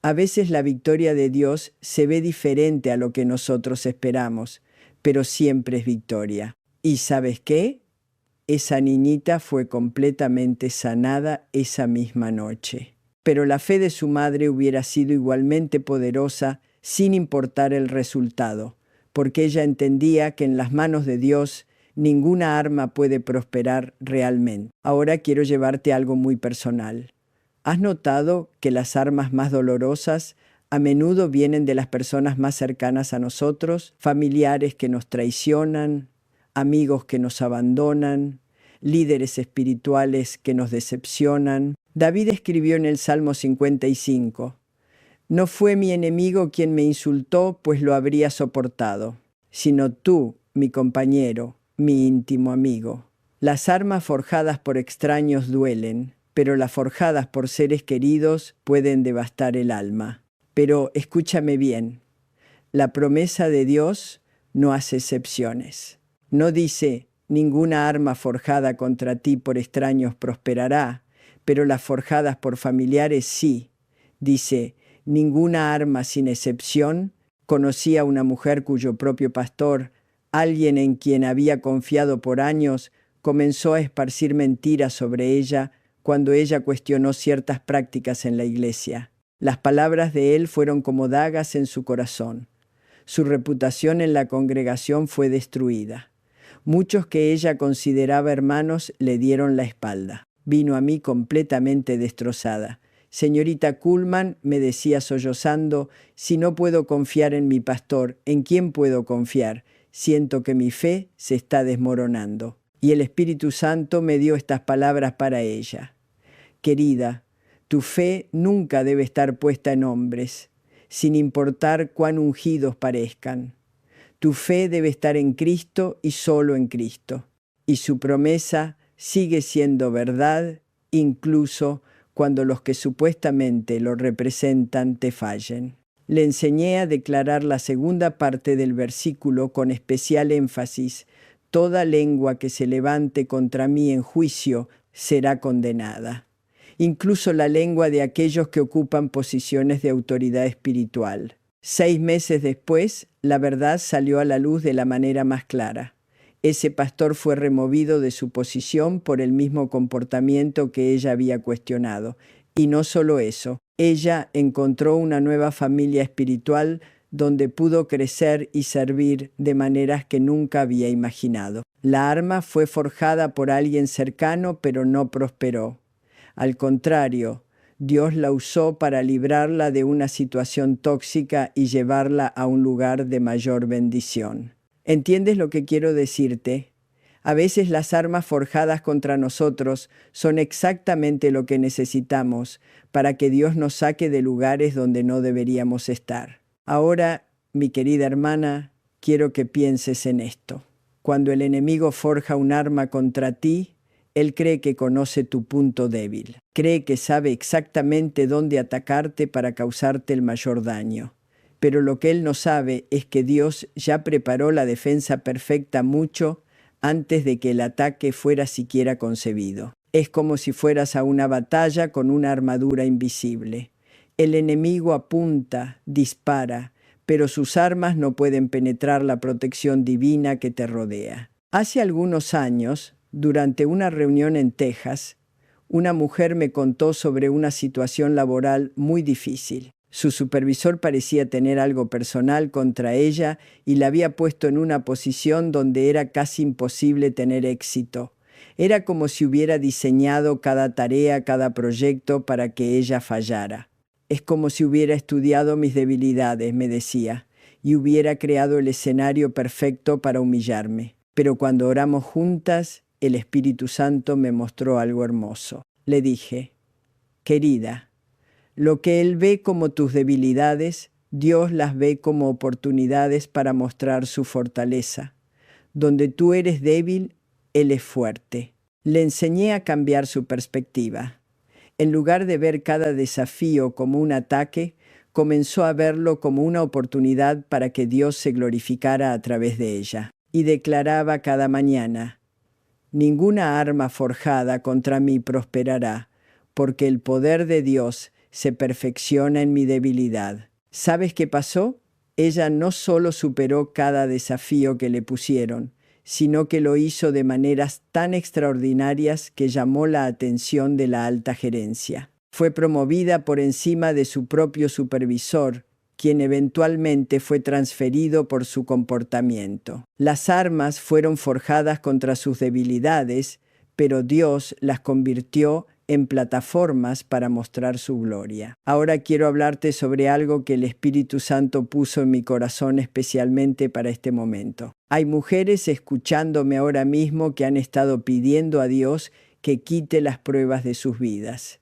A veces la victoria de Dios se ve diferente a lo que nosotros esperamos, pero siempre es victoria. ¿Y sabes qué? Esa niñita fue completamente sanada esa misma noche. Pero la fe de su madre hubiera sido igualmente poderosa sin importar el resultado, porque ella entendía que en las manos de Dios ninguna arma puede prosperar realmente. Ahora quiero llevarte a algo muy personal. ¿Has notado que las armas más dolorosas a menudo vienen de las personas más cercanas a nosotros? Familiares que nos traicionan, amigos que nos abandonan, líderes espirituales que nos decepcionan. David escribió en el Salmo 55: no fue mi enemigo quien me insultó, pues lo habría soportado, sino tú, mi compañero, mi íntimo amigo. Las armas forjadas por extraños duelen, pero las forjadas por seres queridos pueden devastar el alma. Pero escúchame bien, la promesa de Dios no hace excepciones. No dice: ninguna arma forjada contra ti por extraños prosperará, pero las forjadas por familiares sí. Dice: ninguna arma sin excepción. Conocí a una mujer cuyo propio pastor, alguien en quien había confiado por años, comenzó a esparcir mentiras sobre ella cuando ella cuestionó ciertas prácticas en la iglesia. Las palabras de él fueron como dagas en su corazón. Su reputación en la congregación fue destruida. Muchos que ella consideraba hermanos le dieron la espalda. Vino a mí completamente destrozada. Señorita Kuhlman, me decía sollozando, si no puedo confiar en mi pastor, ¿en quién puedo confiar? Siento que mi fe se está desmoronando. Y el Espíritu Santo me dio estas palabras para ella. Querida, tu fe nunca debe estar puesta en hombres, sin importar cuán ungidos parezcan. Tu fe debe estar en Cristo y solo en Cristo. Y su promesa sigue siendo verdad, incluso cuando los que supuestamente lo representan te fallen. Le enseñé a declarar la segunda parte del versículo con especial énfasis: toda lengua que se levante contra mí en juicio será condenada, incluso la lengua de aquellos que ocupan posiciones de autoridad espiritual. 6 meses después, la verdad salió a la luz de la manera más clara. Ese pastor fue removido de su posición por el mismo comportamiento que ella había cuestionado. Y no solo eso, ella encontró una nueva familia espiritual donde pudo crecer y servir de maneras que nunca había imaginado. La arma fue forjada por alguien cercano, pero no prosperó. Al contrario, Dios la usó para librarla de una situación tóxica y llevarla a un lugar de mayor bendición. ¿Entiendes lo que quiero decirte? A veces las armas forjadas contra nosotros son exactamente lo que necesitamos para que Dios nos saque de lugares donde no deberíamos estar. Ahora, mi querida hermana, quiero que pienses en esto. Cuando el enemigo forja un arma contra ti, él cree que conoce tu punto débil. Cree que sabe exactamente dónde atacarte para causarte el mayor daño. Pero lo que él no sabe es que Dios ya preparó la defensa perfecta mucho antes de que el ataque fuera siquiera concebido. Es como si fueras a una batalla con una armadura invisible. El enemigo apunta, dispara, pero sus armas no pueden penetrar la protección divina que te rodea. Hace algunos años, durante una reunión en Texas, una mujer me contó sobre una situación laboral muy difícil. Su supervisor parecía tener algo personal contra ella y la había puesto en una posición donde era casi imposible tener éxito. Era como si hubiera diseñado cada tarea, cada proyecto para que ella fallara. Es como si hubiera estudiado mis debilidades, me decía, y hubiera creado el escenario perfecto para humillarme. Pero cuando oramos juntas, el Espíritu Santo me mostró algo hermoso. Le dije: querida, lo que Él ve como tus debilidades, Dios las ve como oportunidades para mostrar su fortaleza. Donde tú eres débil, Él es fuerte. Le enseñé a cambiar su perspectiva. En lugar de ver cada desafío como un ataque, comenzó a verlo como una oportunidad para que Dios se glorificara a través de ella. Y declaraba cada mañana: ninguna arma forjada contra mí prosperará, porque el poder de Dios se perfecciona en mi debilidad. ¿Sabes qué pasó? Ella no solo superó cada desafío que le pusieron, sino que lo hizo de maneras tan extraordinarias que llamó la atención de la alta gerencia. Fue promovida por encima de su propio supervisor, quien eventualmente fue transferido por su comportamiento. Las armas fueron forjadas contra sus debilidades, pero Dios las convirtió en plataformas para mostrar su gloria. Ahora quiero hablarte sobre algo que el Espíritu Santo puso en mi corazón especialmente para este momento. Hay mujeres escuchándome ahora mismo que han estado pidiendo a Dios que quite las pruebas de sus vidas,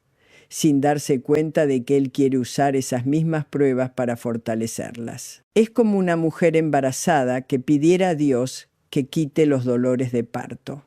sin darse cuenta de que Él quiere usar esas mismas pruebas para fortalecerlas. Es como una mujer embarazada que pidiera a Dios que quite los dolores de parto.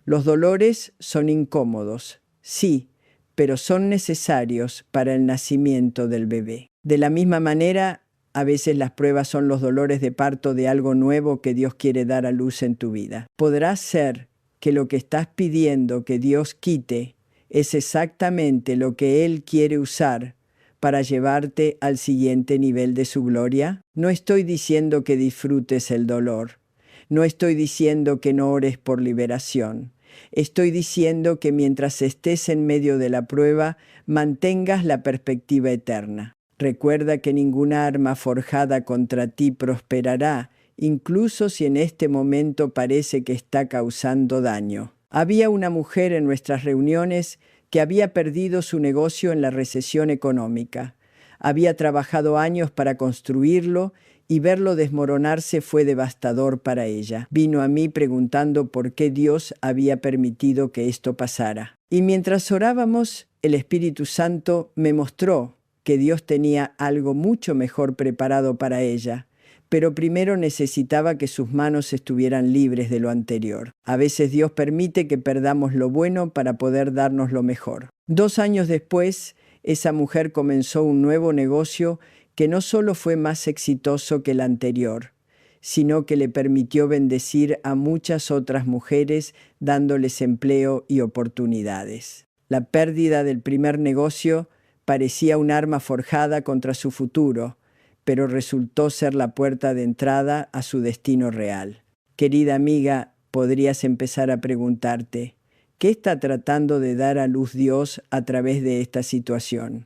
Los dolores son incómodos, sí, pero son necesarios para el nacimiento del bebé. De la misma manera, a veces las pruebas son los dolores de parto de algo nuevo que Dios quiere dar a luz en tu vida. Podrá ser que lo que estás pidiendo que Dios quite es exactamente lo que Él quiere usar para llevarte al siguiente nivel de su gloria. No estoy diciendo que disfrutes el dolor. No estoy diciendo que no ores por liberación. Estoy diciendo que mientras estés en medio de la prueba, mantengas la perspectiva eterna. Recuerda que ninguna arma forjada contra ti prosperará, incluso si en este momento parece que está causando daño. Había una mujer en nuestras reuniones que había perdido su negocio en la recesión económica. Había trabajado años para construirlo y verlo desmoronarse fue devastador para ella. Vino a mí preguntando por qué Dios había permitido que esto pasara. Y mientras orábamos, el Espíritu Santo me mostró que Dios tenía algo mucho mejor preparado para ella, pero primero necesitaba que sus manos estuvieran libres de lo anterior. A veces Dios permite que perdamos lo bueno para poder darnos lo mejor. 2 años después, esa mujer comenzó un nuevo negocio que no solo fue más exitoso que el anterior, sino que le permitió bendecir a muchas otras mujeres dándoles empleo y oportunidades. La pérdida del primer negocio parecía un arma forjada contra su futuro, pero resultó ser la puerta de entrada a su destino real. Querida amiga, podrías empezar a preguntarte: ¿qué está tratando de dar a luz Dios a través de esta situación?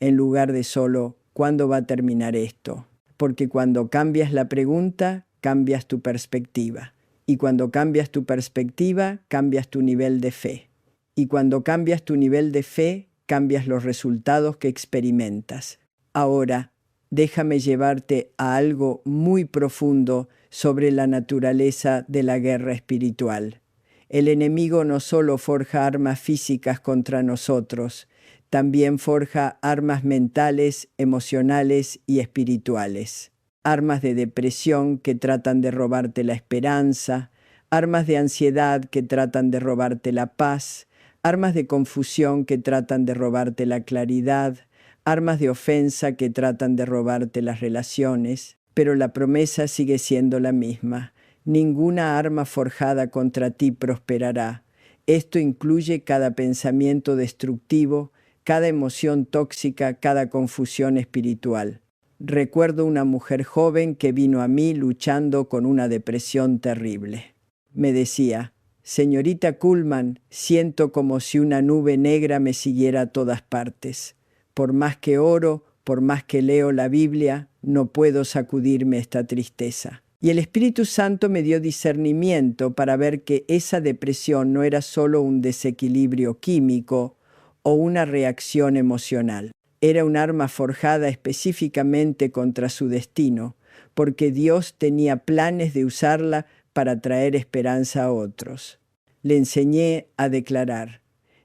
En lugar de solo: ¿cuándo va a terminar esto? Porque cuando cambias la pregunta, cambias tu perspectiva. Y cuando cambias tu perspectiva, cambias tu nivel de fe. Y cuando cambias tu nivel de fe, cambias los resultados que experimentas. Ahora, déjame llevarte a algo muy profundo sobre la naturaleza de la guerra espiritual. El enemigo no solo forja armas físicas contra nosotros, también forja armas mentales, emocionales y espirituales. Armas de depresión que tratan de robarte la esperanza, armas de ansiedad que tratan de robarte la paz, armas de confusión que tratan de robarte la claridad, armas de ofensa que tratan de robarte las relaciones, pero la promesa sigue siendo la misma. Ninguna arma forjada contra ti prosperará. Esto incluye cada pensamiento destructivo, cada emoción tóxica, cada confusión espiritual. Recuerdo una mujer joven que vino a mí luchando con una depresión terrible. Me decía: señorita Kuhlman, siento como si una nube negra me siguiera a todas partes. Por más que oro, por más que leo la Biblia, no puedo sacudirme esta tristeza. Y el Espíritu Santo me dio discernimiento para ver que esa depresión no era solo un desequilibrio químico o una reacción emocional. Era un arma forjada específicamente contra su destino, porque Dios tenía planes de usarla para traer esperanza a otros. Le enseñé a declarar: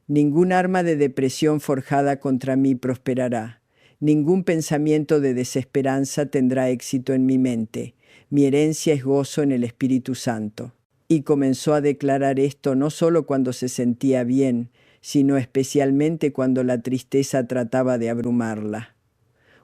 ningún arma de depresión forjada contra mí prosperará. Ningún pensamiento de desesperanza tendrá éxito en mi mente. Mi herencia es gozo en el Espíritu Santo. Y comenzó a declarar esto no solo cuando se sentía bien, sino especialmente cuando la tristeza trataba de abrumarla.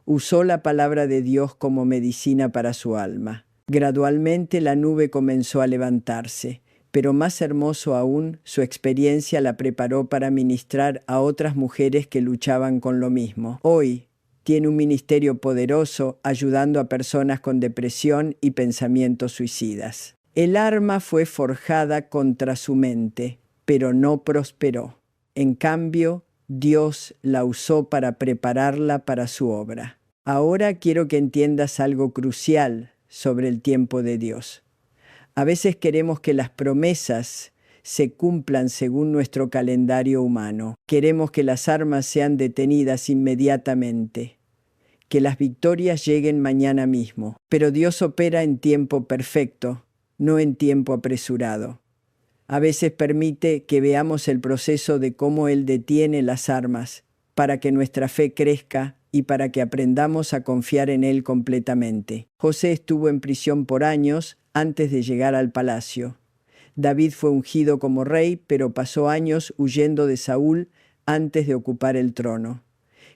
Usó la palabra de Dios como medicina para su alma. Gradualmente la nube comenzó a levantarse, pero más hermoso aún, su experiencia la preparó para ministrar a otras mujeres que luchaban con lo mismo. Hoy tiene un ministerio poderoso ayudando a personas con depresión y pensamientos suicidas. El arma fue forjada contra su mente, pero no prosperó. En cambio, Dios la usó para prepararla para su obra. Ahora quiero que entiendas algo crucial sobre el tiempo de Dios. A veces queremos que las promesas se cumplan según nuestro calendario humano. Queremos que las armas sean detenidas inmediatamente, que las victorias lleguen mañana mismo. Pero Dios opera en tiempo perfecto, no en tiempo apresurado. A veces permite que veamos el proceso de cómo Él detiene las armas para que nuestra fe crezca y para que aprendamos a confiar en Él completamente. José estuvo en prisión por años antes de llegar al palacio. David fue ungido como rey, pero pasó años huyendo de Saúl antes de ocupar el trono.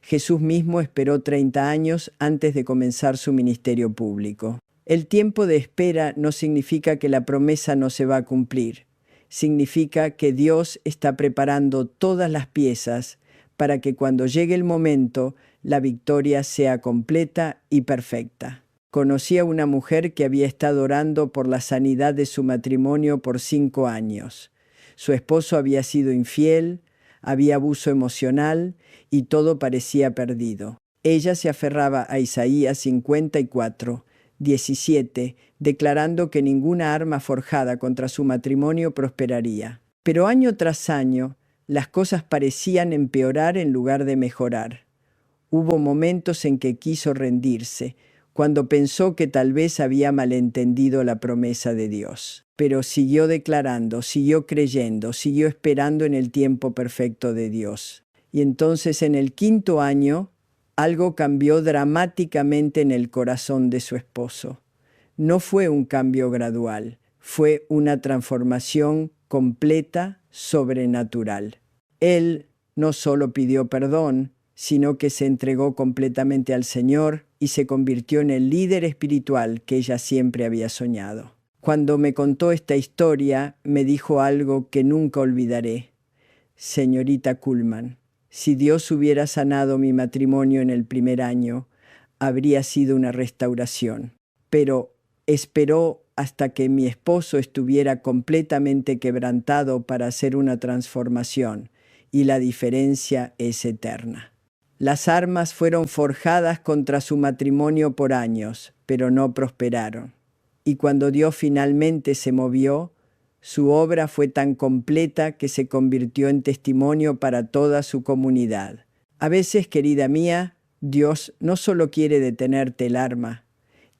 Jesús mismo esperó 30 años antes de comenzar su ministerio público. El tiempo de espera no significa que la promesa no se va a cumplir. Significa que Dios está preparando todas las piezas para que cuando llegue el momento, la victoria sea completa y perfecta. Conocí a una mujer que había estado orando por la sanidad de su matrimonio por 5 años. Su esposo había sido infiel, había abuso emocional y todo parecía perdido. Ella se aferraba a Isaías 54, 17, declarando que ninguna arma forjada contra su matrimonio prosperaría. Pero año tras año, las cosas parecían empeorar en lugar de mejorar. Hubo momentos en que quiso rendirse, cuando pensó que tal vez había malentendido la promesa de Dios. Pero siguió declarando, siguió creyendo, siguió esperando en el tiempo perfecto de Dios. Y entonces en el 5.º año, algo cambió dramáticamente en el corazón de su esposo. No fue un cambio gradual, fue una transformación completa, sobrenatural. Él no solo pidió perdón, sino que se entregó completamente al Señor y se convirtió en el líder espiritual que ella siempre había soñado. Cuando me contó esta historia, me dijo algo que nunca olvidaré. Señorita Kuhlman, si Dios hubiera sanado mi matrimonio en el primer año, habría sido una restauración. Pero esperó hasta que mi esposo estuviera completamente quebrantado para hacer una transformación, y la diferencia es eterna. Las armas fueron forjadas contra su matrimonio por años, pero no prosperaron. Y cuando Dios finalmente se movió, su obra fue tan completa que se convirtió en testimonio para toda su comunidad. A veces, querida mía, Dios no solo quiere detenerte el arma,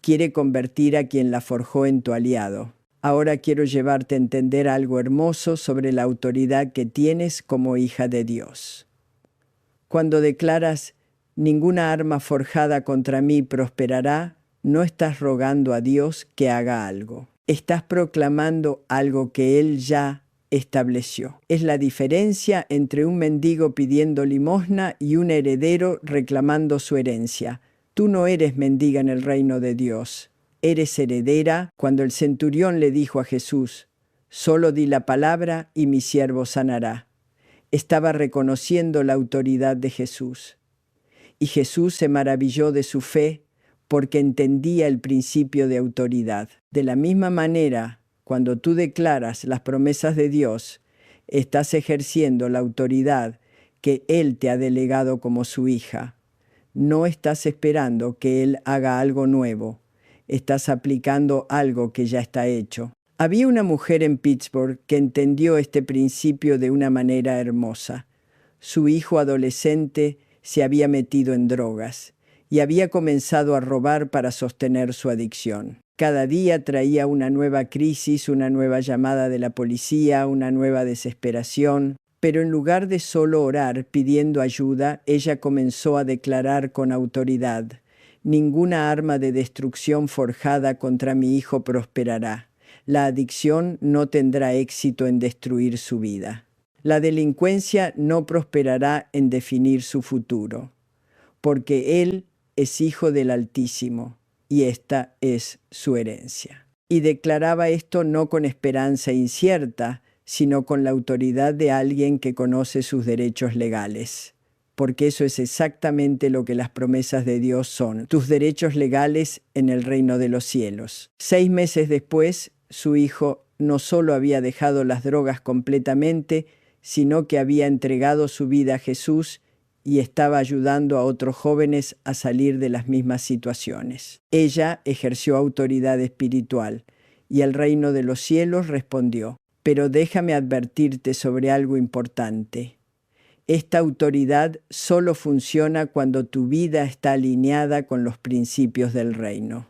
quiere convertir a quien la forjó en tu aliado. Ahora quiero llevarte a entender algo hermoso sobre la autoridad que tienes como hija de Dios. Cuando declaras, ninguna arma forjada contra mí prosperará, no estás rogando a Dios que haga algo. Estás proclamando algo que Él ya estableció. Es la diferencia entre un mendigo pidiendo limosna y un heredero reclamando su herencia. Tú no eres mendiga en el reino de Dios. Eres heredera. Cuando el centurión le dijo a Jesús, solo di la palabra y mi siervo sanará, estaba reconociendo la autoridad de Jesús. Y Jesús se maravilló de su fe porque entendía el principio de autoridad. De la misma manera, cuando tú declaras las promesas de Dios, estás ejerciendo la autoridad que Él te ha delegado como su hija. No estás esperando que Él haga algo nuevo. Estás aplicando algo que ya está hecho. Había una mujer en Pittsburgh que entendió este principio de una manera hermosa. Su hijo adolescente se había metido en drogas y había comenzado a robar para sostener su adicción. Cada día traía una nueva crisis, una nueva llamada de la policía, una nueva desesperación. Pero en lugar de solo orar pidiendo ayuda, ella comenzó a declarar con autoridad: ninguna arma de destrucción forjada contra mi hijo prosperará. La adicción no tendrá éxito en destruir su vida. La delincuencia no prosperará en definir su futuro, porque él es hijo del Altísimo y esta es su herencia. Y declaraba esto no con esperanza incierta, sino con la autoridad de alguien que conoce sus derechos legales. Porque eso es exactamente lo que las promesas de Dios son, tus derechos legales en el reino de los cielos. 6 meses después, su hijo no solo había dejado las drogas completamente, sino que había entregado su vida a Jesús y estaba ayudando a otros jóvenes a salir de las mismas situaciones. Ella ejerció autoridad espiritual y el reino de los cielos respondió: pero déjame advertirte sobre algo importante. Esta autoridad solo funciona cuando tu vida está alineada con los principios del reino.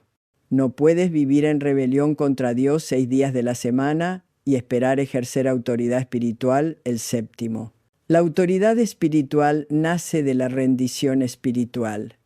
No puedes vivir en rebelión contra Dios 6 días de la semana y esperar ejercer autoridad espiritual el séptimo. La autoridad espiritual nace de la rendición espiritual.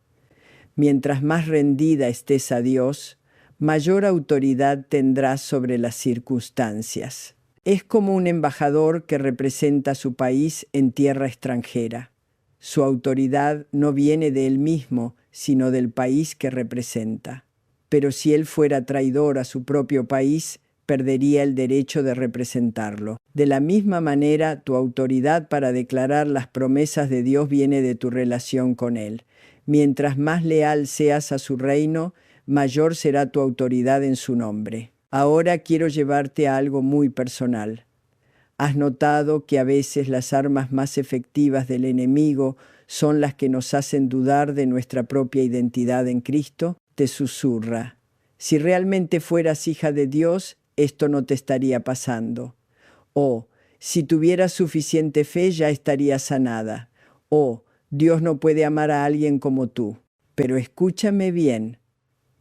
Mientras más rendida estés a Dios, mayor autoridad tendrás sobre las circunstancias. Es como un embajador que representa a su país en tierra extranjera. Su autoridad no viene de él mismo, sino del país que representa. Pero si él fuera traidor a su propio país, perdería el derecho de representarlo. De la misma manera, tu autoridad para declarar las promesas de Dios viene de tu relación con Él. Mientras más leal seas a su reino, mayor será tu autoridad en su nombre. Ahora quiero llevarte a algo muy personal. ¿Has notado que a veces las armas más efectivas del enemigo son las que nos hacen dudar de nuestra propia identidad en Cristo? Te susurra: si realmente fueras hija de Dios, esto no te estaría pasando. O, si tuvieras suficiente fe, ya estarías sanada. O, Dios no puede amar a alguien como tú. Pero escúchame bien.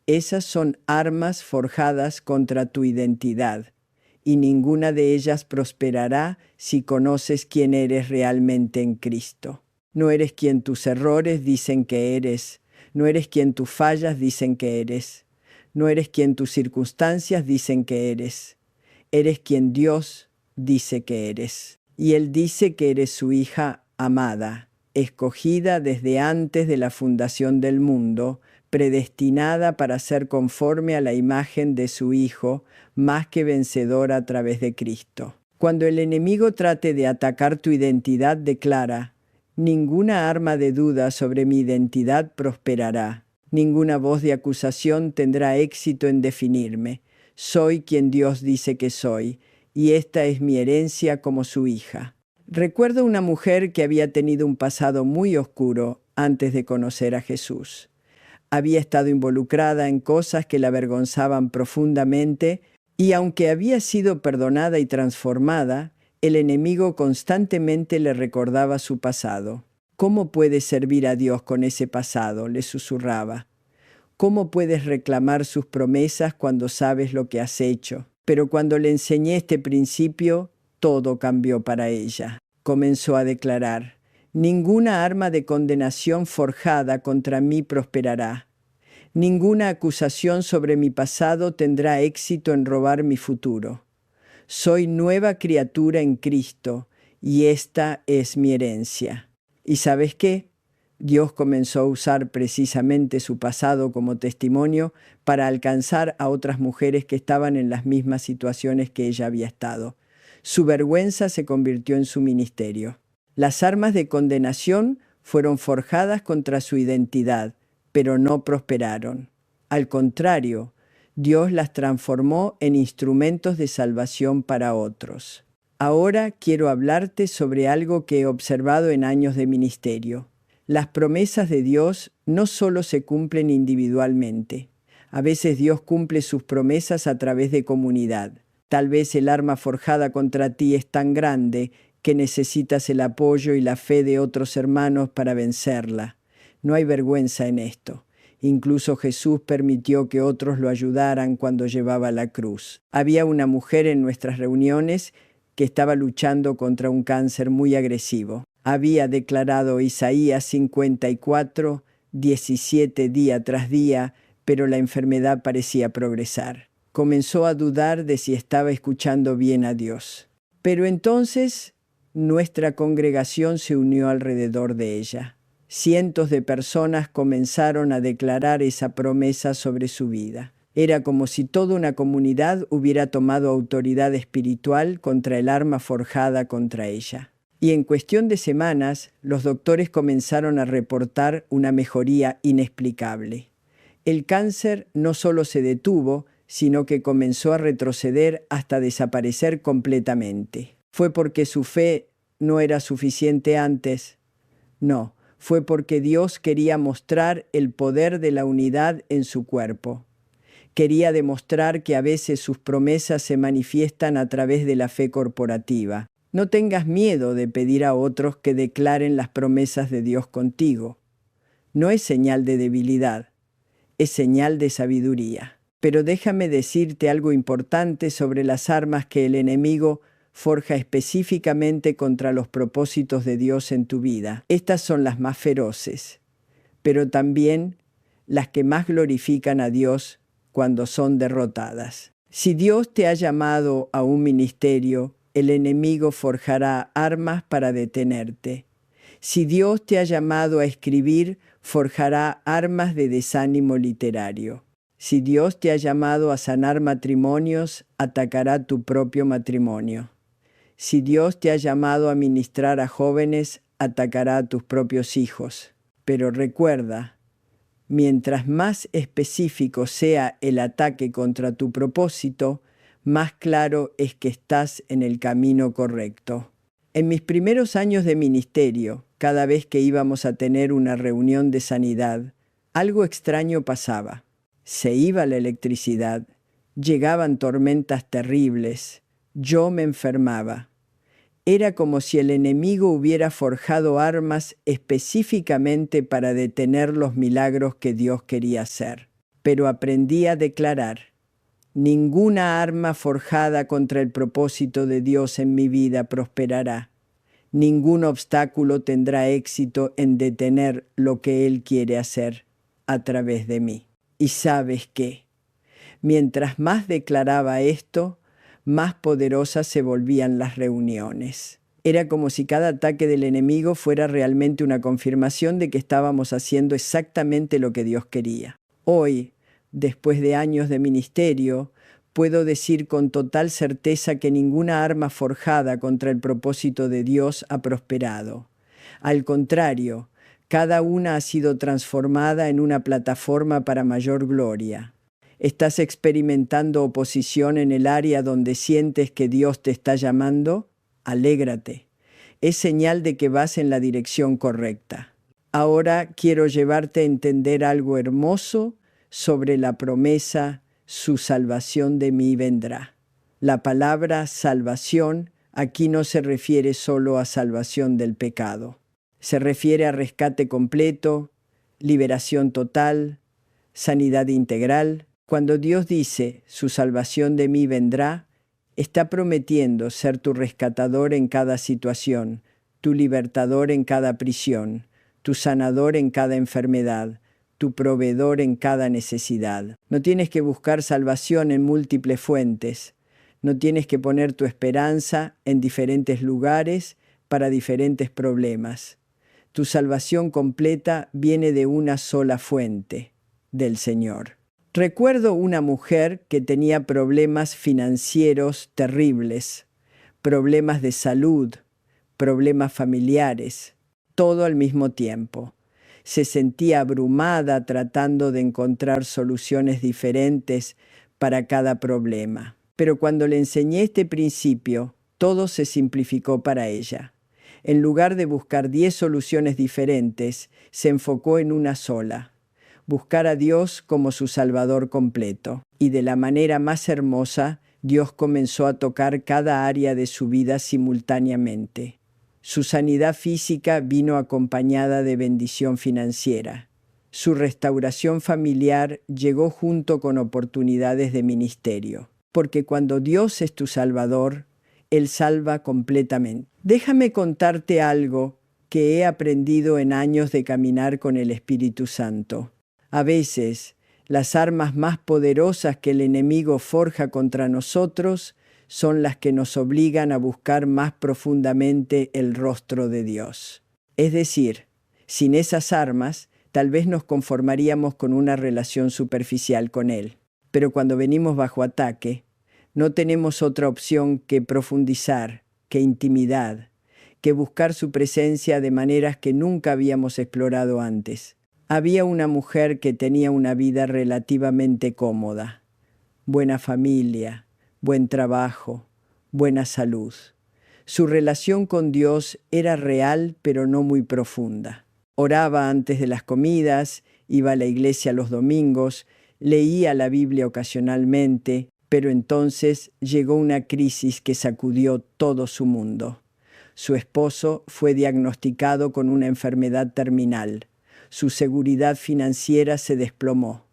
Esas son armas forjadas contra tu identidad, y ninguna de ellas prosperará si conoces quién eres realmente en Cristo. No eres quien tus errores dicen que eres, no eres quien tus fallas dicen que eres, no eres quien tus circunstancias dicen que eres. Eres quien Dios dice que eres. Y Él dice que eres su hija amada, escogida desde antes de la fundación del mundo, predestinada para ser conforme a la imagen de su Hijo, más que vencedora a través de Cristo. Cuando el enemigo trate de atacar tu identidad, declara: ninguna arma de duda sobre mi identidad prosperará. Ninguna voz de acusación tendrá éxito en definirme. Soy quien Dios dice que soy, y esta es mi herencia como su hija. Recuerdo una mujer que había tenido un pasado muy oscuro antes de conocer a Jesús. Había estado involucrada en cosas que la avergonzaban profundamente, y aunque había sido perdonada y transformada, el enemigo constantemente le recordaba su pasado. ¿Cómo puedes servir a Dios con ese pasado?, le susurraba. ¿Cómo puedes reclamar sus promesas cuando sabes lo que has hecho? Pero cuando le enseñé este principio, todo cambió para ella. Comenzó a declarar: ninguna arma de condenación forjada contra mí prosperará. Ninguna acusación sobre mi pasado tendrá éxito en robar mi futuro. Soy nueva criatura en Cristo y esta es mi herencia. ¿Y sabes qué? Dios comenzó a usar precisamente su pasado como testimonio para alcanzar a otras mujeres que estaban en las mismas situaciones que ella había estado. Su vergüenza se convirtió en su ministerio. Las armas de condenación fueron forjadas contra su identidad, pero no prosperaron. Al contrario, Dios las transformó en instrumentos de salvación para otros. Ahora quiero hablarte sobre algo que he observado en años de ministerio. Las promesas de Dios no solo se cumplen individualmente. A veces Dios cumple sus promesas a través de comunidad. Tal vez el arma forjada contra ti es tan grande que necesitas el apoyo y la fe de otros hermanos para vencerla. No hay vergüenza en esto. Incluso Jesús permitió que otros lo ayudaran cuando llevaba la cruz. Había una mujer en nuestras reuniones que estaba luchando contra un cáncer muy agresivo. Había declarado Isaías 54, 17 día tras día, pero la enfermedad parecía progresar. Comenzó a dudar de si estaba escuchando bien a Dios. Pero entonces nuestra congregación se unió alrededor de ella. Cientos de personas comenzaron a declarar esa promesa sobre su vida. Era como si toda una comunidad hubiera tomado autoridad espiritual contra el arma forjada contra ella. Y en cuestión de semanas, los doctores comenzaron a reportar una mejoría inexplicable. El cáncer no solo se detuvo, sino que comenzó a retroceder hasta desaparecer completamente. ¿Fue porque su fe no era suficiente antes? No, fue porque Dios quería mostrar el poder de la unidad en su cuerpo. Quería demostrar que a veces sus promesas se manifiestan a través de la fe corporativa. No tengas miedo de pedir a otros que declaren las promesas de Dios contigo. No es señal de debilidad, es señal de sabiduría. Pero déjame decirte algo importante sobre las armas que el enemigo forja específicamente contra los propósitos de Dios en tu vida. Estas son las más feroces, pero también las que más glorifican a Dios cuando son derrotadas. Si Dios te ha llamado a un ministerio, el enemigo forjará armas para detenerte. Si Dios te ha llamado a escribir, forjará armas de desánimo literario. Si Dios te ha llamado a sanar matrimonios, atacará tu propio matrimonio. Si Dios te ha llamado a ministrar a jóvenes, atacará a tus propios hijos. Pero recuerda, mientras más específico sea el ataque contra tu propósito, más claro es que estás en el camino correcto. En mis primeros años de ministerio, cada vez que íbamos a tener una reunión de sanidad, algo extraño pasaba. Se iba la electricidad, llegaban tormentas terribles, yo me enfermaba. Era como si el enemigo hubiera forjado armas específicamente para detener los milagros que Dios quería hacer. Pero aprendí a declarar: ninguna arma forjada contra el propósito de Dios en mi vida prosperará. Ningún obstáculo tendrá éxito en detener lo que Él quiere hacer a través de mí. ¿Y sabes qué? Mientras más declaraba esto, más poderosas se volvían las reuniones. Era como si cada ataque del enemigo fuera realmente una confirmación de que estábamos haciendo exactamente lo que Dios quería. Hoy, después de años de ministerio, puedo decir con total certeza que ninguna arma forjada contra el propósito de Dios ha prosperado. Al contrario, cada una ha sido transformada en una plataforma para mayor gloria. ¿Estás experimentando oposición en el área donde sientes que Dios te está llamando? Alégrate. Es señal de que vas en la dirección correcta. Ahora quiero llevarte a entender algo hermoso sobre la promesa: su salvación de mí vendrá. La palabra salvación aquí no se refiere solo a salvación del pecado. Se refiere a rescate completo, liberación total, sanidad integral. Cuando Dios dice, su salvación de mí vendrá, está prometiendo ser tu rescatador en cada situación, tu libertador en cada prisión, tu sanador en cada enfermedad, tu proveedor en cada necesidad. No tienes que buscar salvación en múltiples fuentes. No tienes que poner tu esperanza en diferentes lugares para diferentes problemas. Tu salvación completa viene de una sola fuente, del Señor. Recuerdo una mujer que tenía problemas financieros terribles, problemas de salud, problemas familiares, todo al mismo tiempo. Se sentía abrumada tratando de encontrar soluciones diferentes para cada problema. Pero cuando le enseñé este principio, todo se simplificó para ella. En lugar de buscar 10 soluciones diferentes, se enfocó en una sola: buscar a Dios como su Salvador completo. Y de la manera más hermosa, Dios comenzó a tocar cada área de su vida simultáneamente. Su sanidad física vino acompañada de bendición financiera. Su restauración familiar llegó junto con oportunidades de ministerio, porque cuando Dios es tu Salvador, Él salva completamente. Déjame contarte algo que he aprendido en años de caminar con el Espíritu Santo. A veces, las armas más poderosas que el enemigo forja contra nosotros son las que nos obligan a buscar más profundamente el rostro de Dios. Es decir, sin esas armas, tal vez nos conformaríamos con una relación superficial con Él. Pero cuando venimos bajo ataque, no tenemos otra opción que profundizar, que intimidad, que buscar su presencia de maneras que nunca habíamos explorado antes. Había una mujer que tenía una vida relativamente cómoda, buena familia, buen trabajo, buena salud. Su relación con Dios era real, pero no muy profunda. Oraba antes de las comidas, iba a la iglesia los domingos, leía la Biblia ocasionalmente, pero entonces llegó una crisis que sacudió todo su mundo. Su esposo fue diagnosticado con una enfermedad terminal. Su seguridad financiera se desplomó.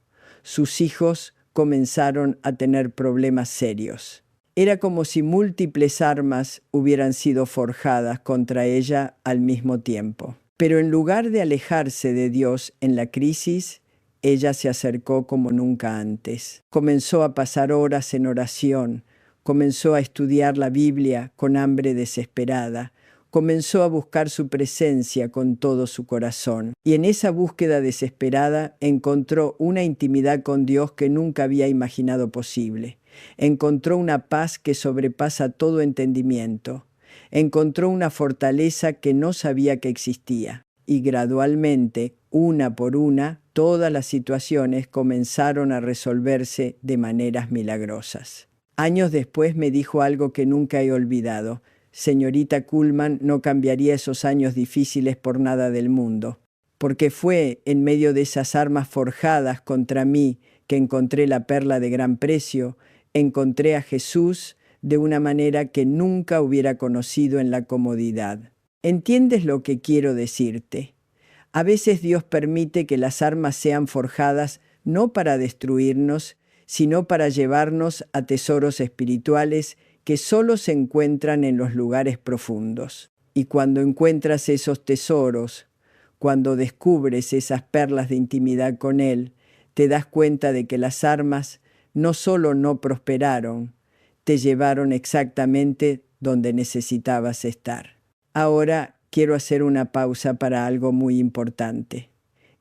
Sus hijos comenzaron a tener problemas serios. Era como si múltiples armas hubieran sido forjadas contra ella al mismo tiempo. Pero en lugar de alejarse de Dios en la crisis, ella se acercó como nunca antes. Comenzó a pasar horas en oración, comenzó a estudiar la Biblia con hambre desesperada, comenzó a buscar su presencia con todo su corazón. Y en esa búsqueda desesperada encontró una intimidad con Dios que nunca había imaginado posible. Encontró una paz que sobrepasa todo entendimiento. Encontró una fortaleza que no sabía que existía. Y gradualmente, una por una, todas las situaciones comenzaron a resolverse de maneras milagrosas. Años después me dijo algo que nunca he olvidado. Señorita Kuhlman no cambiaría esos años difíciles por nada del mundo, porque fue en medio de esas armas forjadas contra mí que encontré la perla de gran precio, encontré a Jesús de una manera que nunca hubiera conocido en la comodidad. ¿Entiendes lo que quiero decirte? A veces Dios permite que las armas sean forjadas no para destruirnos, sino para llevarnos a tesoros espirituales que solo se encuentran en los lugares profundos. Y cuando encuentras esos tesoros, cuando descubres esas perlas de intimidad con Él, te das cuenta de que las armas no solo no prosperaron, te llevaron exactamente donde necesitabas estar. Ahora quiero hacer una pausa para algo muy importante.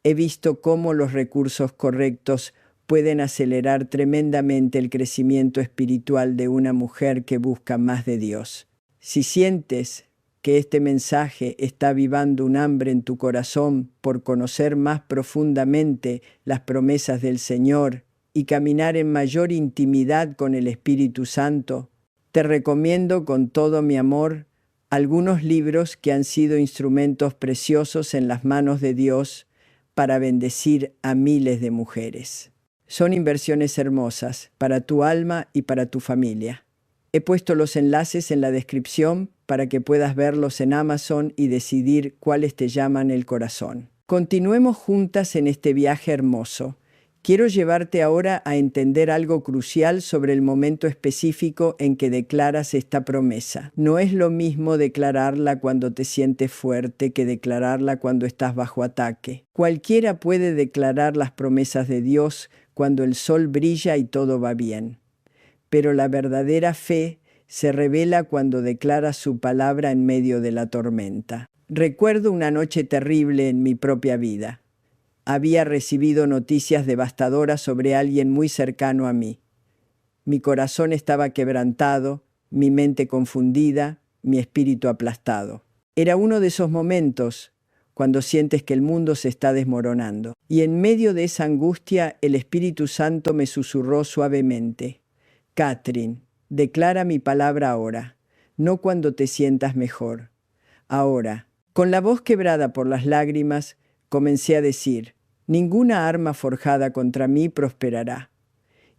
He visto cómo los recursos correctos pueden acelerar tremendamente el crecimiento espiritual de una mujer que busca más de Dios. Si sientes que este mensaje está avivando un hambre en tu corazón por conocer más profundamente las promesas del Señor y caminar en mayor intimidad con el Espíritu Santo, te recomiendo con todo mi amor algunos libros que han sido instrumentos preciosos en las manos de Dios para bendecir a miles de mujeres. Son inversiones hermosas para tu alma y para tu familia. He puesto los enlaces en la descripción para que puedas verlos en Amazon y decidir cuáles te llaman el corazón. Continuemos juntas en este viaje hermoso. Quiero llevarte ahora a entender algo crucial sobre el momento específico en que declaras esta promesa. No es lo mismo declararla cuando te sientes fuerte que declararla cuando estás bajo ataque. Cualquiera puede declarar las promesas de Dios cuando el sol brilla y todo va bien. Pero la verdadera fe se revela cuando declaras su palabra en medio de la tormenta. Recuerdo una noche terrible en mi propia vida. Había recibido noticias devastadoras sobre alguien muy cercano a mí. Mi corazón estaba quebrantado, mi mente confundida, mi espíritu aplastado. Era uno de esos momentos cuando sientes que el mundo se está desmoronando. Y en medio de esa angustia, el Espíritu Santo me susurró suavemente: Catherine, declara mi palabra ahora, no cuando te sientas mejor. Ahora. Con la voz quebrada por las lágrimas, comencé a decir: ninguna arma forjada contra mí prosperará.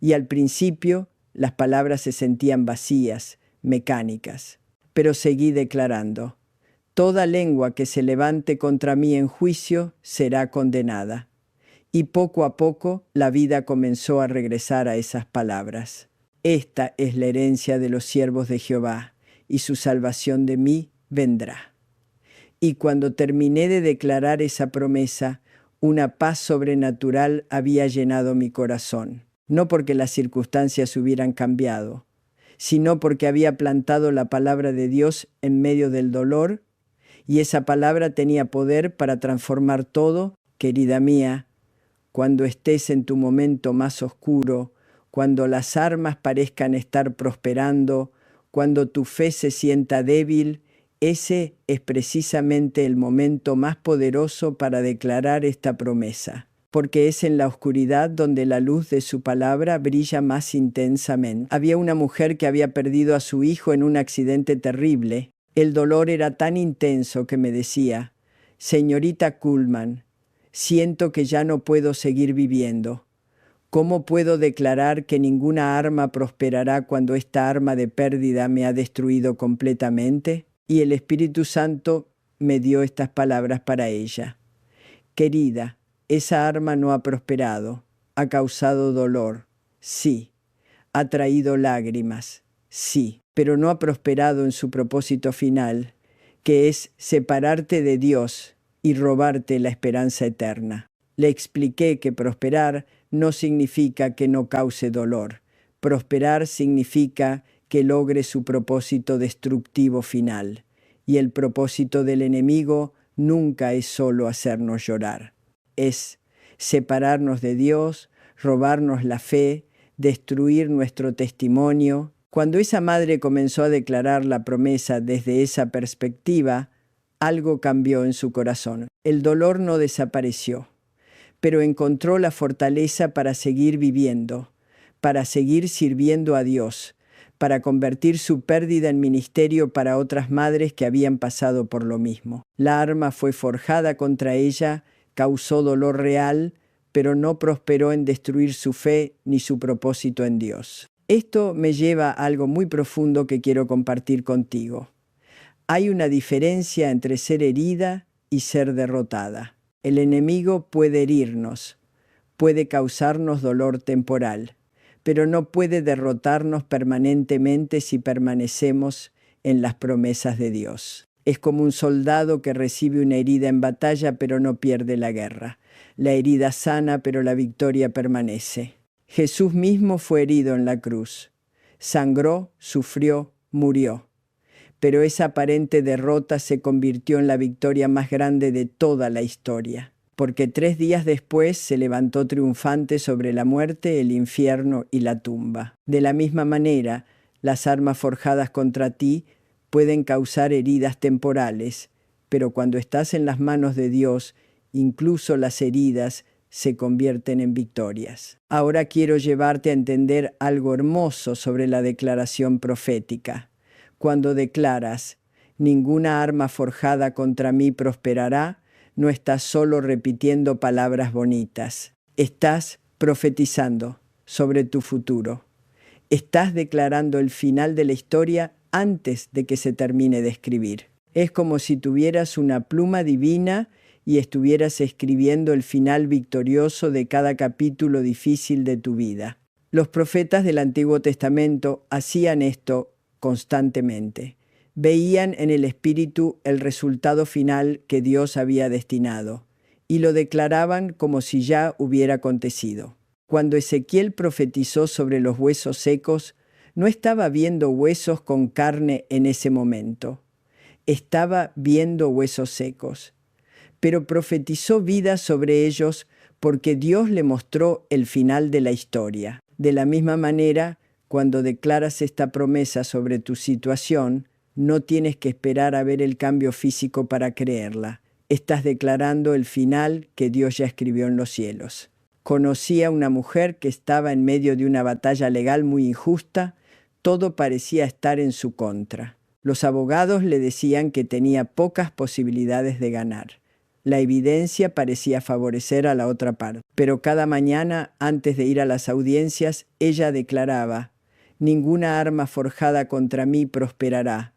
Y al principio, las palabras se sentían vacías, mecánicas. Pero seguí declarando: toda lengua que se levante contra mí en juicio será condenada. Y poco a poco la vida comenzó a regresar a esas palabras. Esta es la herencia de los siervos de Jehová, y su salvación de mí vendrá. Y cuando terminé de declarar esa promesa, una paz sobrenatural había llenado mi corazón. No porque las circunstancias hubieran cambiado, sino porque había plantado la palabra de Dios en medio del dolor, y esa palabra tenía poder para transformar todo. Querida mía, cuando estés en tu momento más oscuro, cuando las armas parezcan estar prosperando, cuando tu fe se sienta débil, ese es precisamente el momento más poderoso para declarar esta promesa, porque es en la oscuridad donde la luz de su palabra brilla más intensamente. Había una mujer que había perdido a su hijo en un accidente terrible. El dolor era tan intenso que me decía: «Señorita Kuhlman, siento que ya no puedo seguir viviendo. ¿Cómo puedo declarar que ninguna arma prosperará cuando esta arma de pérdida me ha destruido completamente?» Y el Espíritu Santo me dio estas palabras para ella. «Querida, esa arma no ha prosperado, ha causado dolor, sí, ha traído lágrimas, sí, pero no ha prosperado en su propósito final, que es separarte de Dios y robarte la esperanza eterna». Le expliqué que prosperar no significa que no cause dolor. Prosperar significa que logre su propósito destructivo final. Y el propósito del enemigo nunca es solo hacernos llorar. Es separarnos de Dios, robarnos la fe, destruir nuestro testimonio. Cuando esa madre comenzó a declarar la promesa desde esa perspectiva, algo cambió en su corazón. El dolor no desapareció, pero encontró la fortaleza para seguir viviendo, para seguir sirviendo a Dios, para convertir su pérdida en ministerio para otras madres que habían pasado por lo mismo. La arma fue forjada contra ella, causó dolor real, pero no prosperó en destruir su fe ni su propósito en Dios. Esto me lleva a algo muy profundo que quiero compartir contigo. Hay una diferencia entre ser herida y ser derrotada. El enemigo puede herirnos, puede causarnos dolor temporal, pero no puede derrotarnos permanentemente si permanecemos en las promesas de Dios. Es como un soldado que recibe una herida en batalla pero no pierde la guerra. La herida sana pero la victoria permanece. Jesús mismo fue herido en la cruz. Sangró, sufrió, murió. Pero esa aparente derrota se convirtió en la victoria más grande de toda la historia, porque 3 días después se levantó triunfante sobre la muerte, el infierno y la tumba. De la misma manera, las armas forjadas contra ti pueden causar heridas temporales, pero cuando estás en las manos de Dios, incluso las heridas se convierten en victorias. Ahora quiero llevarte a entender algo hermoso sobre la declaración profética. Cuando declaras, ninguna arma forjada contra mí prosperará, no estás solo repitiendo palabras bonitas. Estás profetizando sobre tu futuro. Estás declarando el final de la historia antes de que se termine de escribir. Es como si tuvieras una pluma divina y estuvieras escribiendo el final victorioso de cada capítulo difícil de tu vida. Los profetas del Antiguo Testamento hacían esto constantemente. Veían en el Espíritu el resultado final que Dios había destinado y lo declaraban como si ya hubiera acontecido. Cuando Ezequiel profetizó sobre los huesos secos, no estaba viendo huesos con carne en ese momento. Estaba viendo huesos secos. Pero profetizó vida sobre ellos porque Dios le mostró el final de la historia. De la misma manera, cuando declaras esta promesa sobre tu situación, no tienes que esperar a ver el cambio físico para creerla. Estás declarando el final que Dios ya escribió en los cielos. Conocí a una mujer que estaba en medio de una batalla legal muy injusta. Todo parecía estar en su contra. Los abogados le decían que tenía pocas posibilidades de ganar. La evidencia parecía favorecer a la otra parte. Pero cada mañana, antes de ir a las audiencias, ella declaraba: «Ninguna arma forjada contra mí prosperará.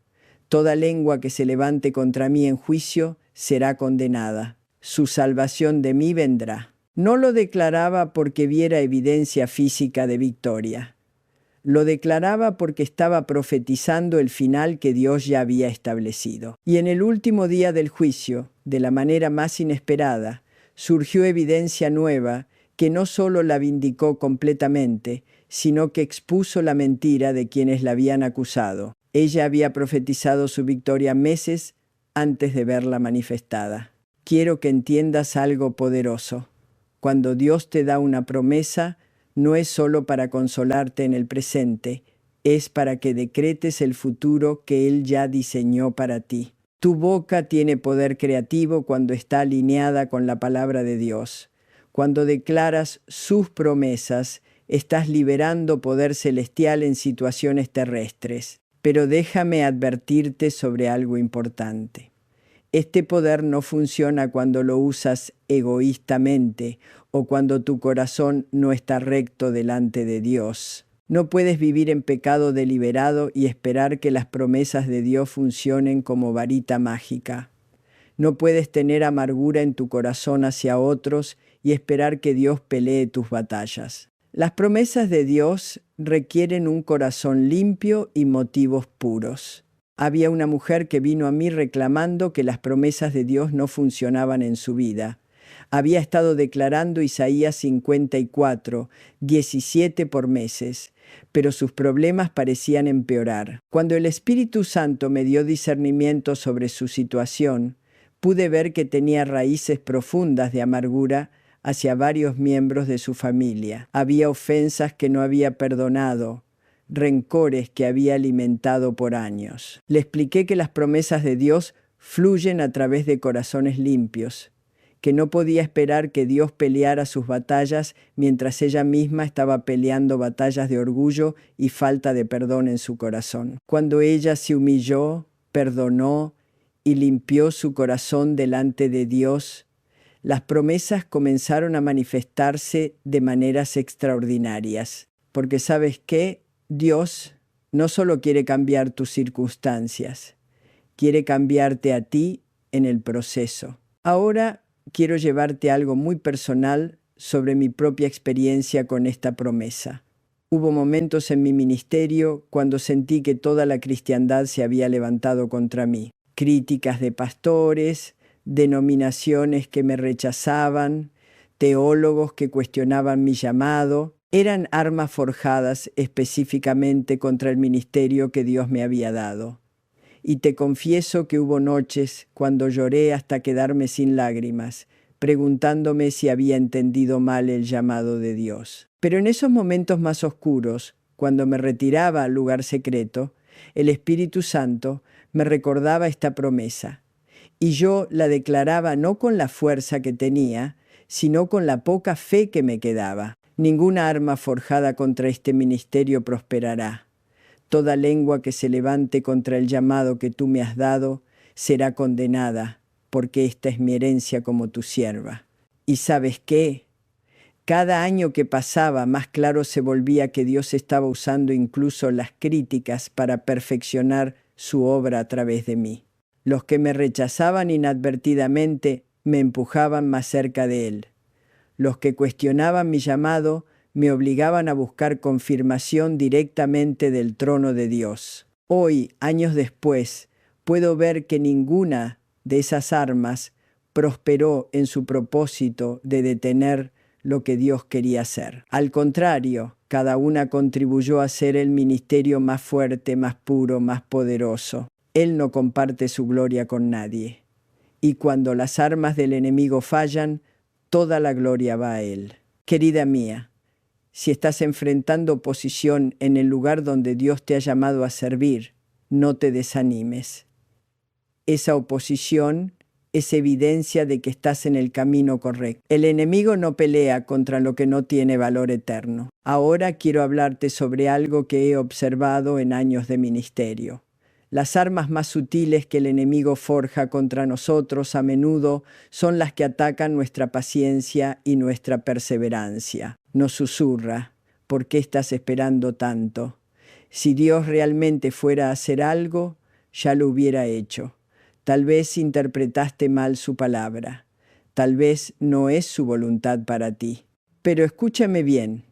Toda lengua que se levante contra mí en juicio será condenada. Su salvación de mí vendrá». No lo declaraba porque viera evidencia física de victoria. Lo declaraba porque estaba profetizando el final que Dios ya había establecido. Y en el último día del juicio, de la manera más inesperada, surgió evidencia nueva que no solo la vindicó completamente, sino que expuso la mentira de quienes la habían acusado. Ella había profetizado su victoria meses antes de verla manifestada. Quiero que entiendas algo poderoso. Cuando Dios te da una promesa, no es solo para consolarte en el presente, es para que decretes el futuro que Él ya diseñó para ti. Tu boca tiene poder creativo cuando está alineada con la palabra de Dios. Cuando declaras sus promesas, estás liberando poder celestial en situaciones terrestres. Pero déjame advertirte sobre algo importante. Este poder no funciona cuando lo usas egoístamente o cuando tu corazón no está recto delante de Dios. No puedes vivir en pecado deliberado y esperar que las promesas de Dios funcionen como varita mágica. No puedes tener amargura en tu corazón hacia otros y esperar que Dios pelee tus batallas. Las promesas de Dios requieren un corazón limpio y motivos puros. Había una mujer que vino a mí reclamando que las promesas de Dios no funcionaban en su vida. Había estado declarando Isaías 54, 17 por meses, pero sus problemas parecían empeorar. Cuando el Espíritu Santo me dio discernimiento sobre su situación, pude ver que tenía raíces profundas de amargura hacia varios miembros de su familia. Había ofensas que no había perdonado, rencores que había alimentado por años. Le expliqué que las promesas de Dios fluyen a través de corazones limpios, que no podía esperar que Dios peleara sus batallas mientras ella misma estaba peleando batallas de orgullo y falta de perdón en su corazón. Cuando ella se humilló, perdonó y limpió su corazón delante de Dios, las promesas comenzaron a manifestarse de maneras extraordinarias. Porque ¿sabes qué? Dios no solo quiere cambiar tus circunstancias, quiere cambiarte a ti en el proceso. Ahora quiero llevarte algo muy personal sobre mi propia experiencia con esta promesa. Hubo momentos en mi ministerio cuando sentí que toda la cristiandad se había levantado contra mí. Críticas de pastores, denominaciones que me rechazaban, teólogos que cuestionaban mi llamado. Eran armas forjadas específicamente contra el ministerio que Dios me había dado. Y te confieso que hubo noches cuando lloré hasta quedarme sin lágrimas, preguntándome si había entendido mal el llamado de Dios. Pero en esos momentos más oscuros, cuando me retiraba al lugar secreto, el Espíritu Santo me recordaba esta promesa, y yo la declaraba no con la fuerza que tenía, sino con la poca fe que me quedaba. Ninguna arma forjada contra este ministerio prosperará. Toda lengua que se levante contra el llamado que tú me has dado será condenada, porque esta es mi herencia como tu sierva. ¿Y sabes qué? Cada año que pasaba, más claro se volvía que Dios estaba usando incluso las críticas para perfeccionar su obra a través de mí. Los que me rechazaban inadvertidamente me empujaban más cerca de Él. Los que cuestionaban mi llamado me obligaban a buscar confirmación directamente del trono de Dios. Hoy, años después, puedo ver que ninguna de esas armas prosperó en su propósito de detener lo que Dios quería hacer. Al contrario, cada una contribuyó a hacer el ministerio más fuerte, más puro, más poderoso. Él no comparte su gloria con nadie. Y cuando las armas del enemigo fallan, toda la gloria va a Él. Querida mía, si estás enfrentando oposición en el lugar donde Dios te ha llamado a servir, no te desanimes. Esa oposición es evidencia de que estás en el camino correcto. El enemigo no pelea contra lo que no tiene valor eterno. Ahora quiero hablarte sobre algo que he observado en años de ministerio. Las armas más sutiles que el enemigo forja contra nosotros a menudo son las que atacan nuestra paciencia y nuestra perseverancia. Nos susurra, ¿por qué estás esperando tanto? Si Dios realmente fuera a hacer algo, ya lo hubiera hecho. Tal vez interpretaste mal su palabra. Tal vez no es su voluntad para ti. Pero escúchame bien.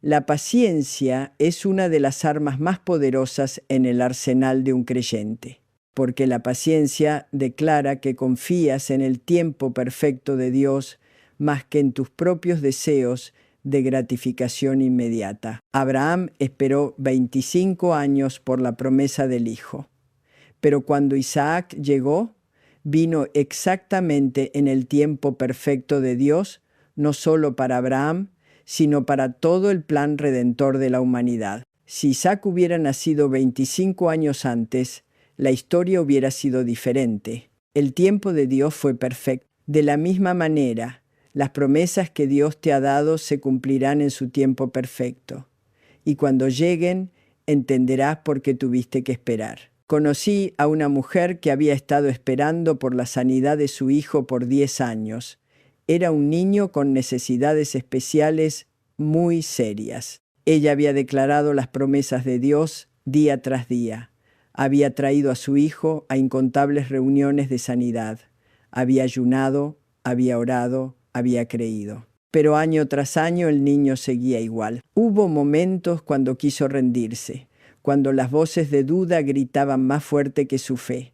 La paciencia es una de las armas más poderosas en el arsenal de un creyente, porque la paciencia declara que confías en el tiempo perfecto de Dios más que en tus propios deseos de gratificación inmediata. Abraham esperó 25 años por la promesa del hijo, pero cuando Isaac llegó, vino exactamente en el tiempo perfecto de Dios, no solo para Abraham, sino para todo el plan redentor de la humanidad. Si Isaac hubiera nacido 25 años antes, la historia hubiera sido diferente. El tiempo de Dios fue perfecto. De la misma manera, las promesas que Dios te ha dado se cumplirán en su tiempo perfecto. Y cuando lleguen, entenderás por qué tuviste que esperar. Conocí a una mujer que había estado esperando por la sanidad de su hijo por 10 años. Era un niño con necesidades especiales muy serias. Ella había declarado las promesas de Dios día tras día. Había traído a su hijo a incontables reuniones de sanidad. Había ayunado, había orado, había creído. Pero año tras año el niño seguía igual. Hubo momentos cuando quiso rendirse, cuando las voces de duda gritaban más fuerte que su fe.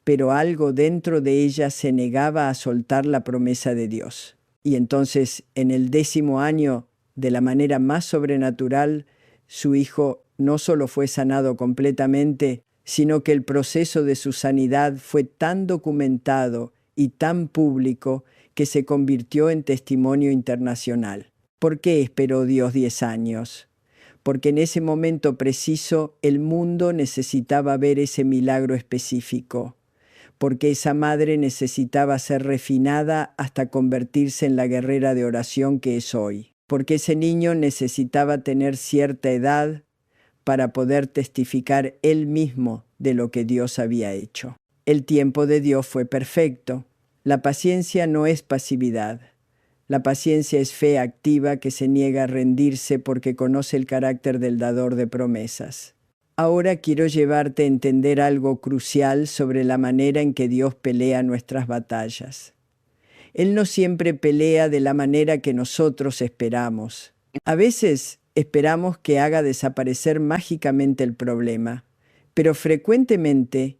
Pero algo dentro de ella se negaba a soltar la promesa de Dios. Y entonces, en el 10º año, de la manera más sobrenatural, su hijo no solo fue sanado completamente, sino que el proceso de su sanidad fue tan documentado y tan público que se convirtió en testimonio internacional. ¿Por qué esperó Dios 10 años? Porque en ese momento preciso el mundo necesitaba ver ese milagro específico. Porque esa madre necesitaba ser refinada hasta convertirse en la guerrera de oración que es hoy. Porque ese niño necesitaba tener cierta edad para poder testificar él mismo de lo que Dios había hecho. El tiempo de Dios fue perfecto. La paciencia no es pasividad. La paciencia es fe activa que se niega a rendirse porque conoce el carácter del dador de promesas. Ahora quiero llevarte a entender algo crucial sobre la manera en que Dios pelea nuestras batallas. Él no siempre pelea de la manera que nosotros esperamos. A veces esperamos que haga desaparecer mágicamente el problema, pero frecuentemente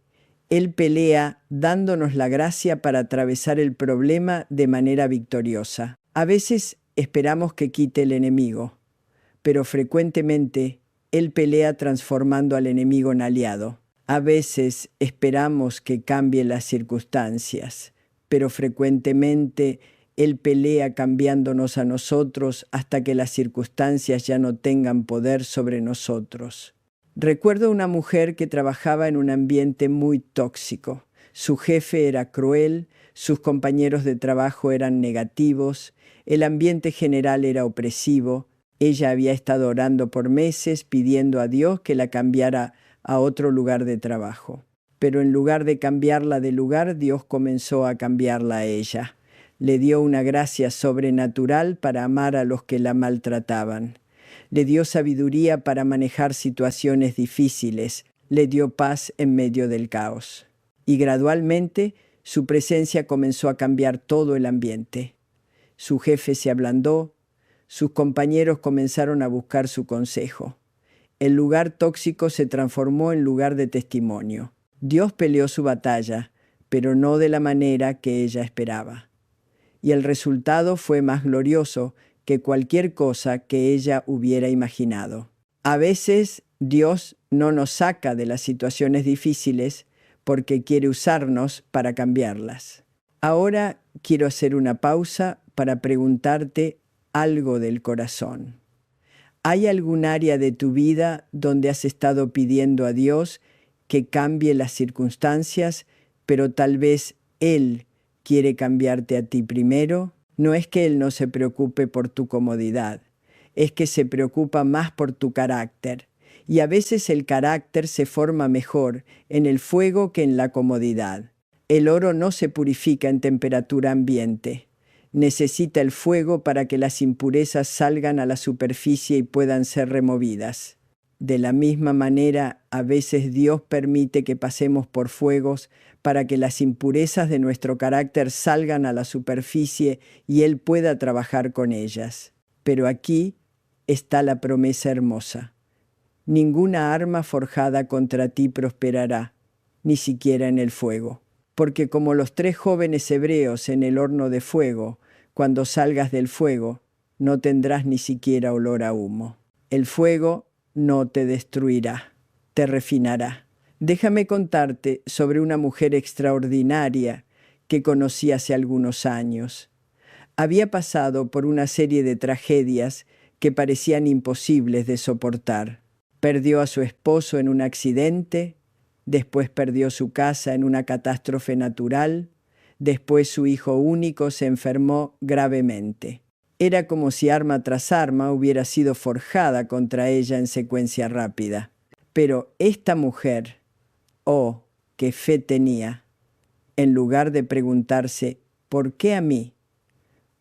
Él pelea dándonos la gracia para atravesar el problema de manera victoriosa. A veces esperamos que quite el enemigo, pero frecuentemente Él pelea transformando al enemigo en aliado. A veces esperamos que cambie las circunstancias, pero frecuentemente Él pelea cambiándonos a nosotros hasta que las circunstancias ya no tengan poder sobre nosotros. Recuerdo una mujer que trabajaba en un ambiente muy tóxico. Su jefe era cruel, sus compañeros de trabajo eran negativos, el ambiente general era opresivo. Ella había estado orando por meses pidiendo a Dios que la cambiara a otro lugar de trabajo. Pero en lugar de cambiarla de lugar, Dios comenzó a cambiarla a ella. Le dio una gracia sobrenatural para amar a los que la maltrataban. Le dio sabiduría para manejar situaciones difíciles. Le dio paz en medio del caos. Y gradualmente su presencia comenzó a cambiar todo el ambiente. Su jefe se ablandó. Sus compañeros comenzaron a buscar su consejo. El lugar tóxico se transformó en lugar de testimonio. Dios peleó su batalla, pero no de la manera que ella esperaba. Y el resultado fue más glorioso que cualquier cosa que ella hubiera imaginado. A veces Dios no nos saca de las situaciones difíciles porque quiere usarnos para cambiarlas. Ahora quiero hacer una pausa para preguntarte algo del corazón. ¿Hay algún área de tu vida donde has estado pidiendo a Dios que cambie las circunstancias, pero tal vez Él quiere cambiarte a ti primero? No es que Él no se preocupe por tu comodidad, es que se preocupa más por tu carácter. Y a veces el carácter se forma mejor en el fuego que en la comodidad. El oro no se purifica en temperatura ambiente. Necesita el fuego para que las impurezas salgan a la superficie y puedan ser removidas. De la misma manera, a veces Dios permite que pasemos por fuegos para que las impurezas de nuestro carácter salgan a la superficie y Él pueda trabajar con ellas. Pero aquí está la promesa hermosa. Ninguna arma forjada contra ti prosperará, ni siquiera en el fuego. Porque como los 3 jóvenes hebreos en el horno de fuego, cuando salgas del fuego, no tendrás ni siquiera olor a humo. El fuego no te destruirá, te refinará. Déjame contarte sobre una mujer extraordinaria que conocí hace algunos años. Había pasado por una serie de tragedias que parecían imposibles de soportar. Perdió a su esposo en un accidente, después perdió su casa en una catástrofe natural, después su hijo único se enfermó gravemente. Era como si arma tras arma hubiera sido forjada contra ella en secuencia rápida. Pero esta mujer, oh, qué fe tenía, en lugar de preguntarse, ¿por qué a mí?,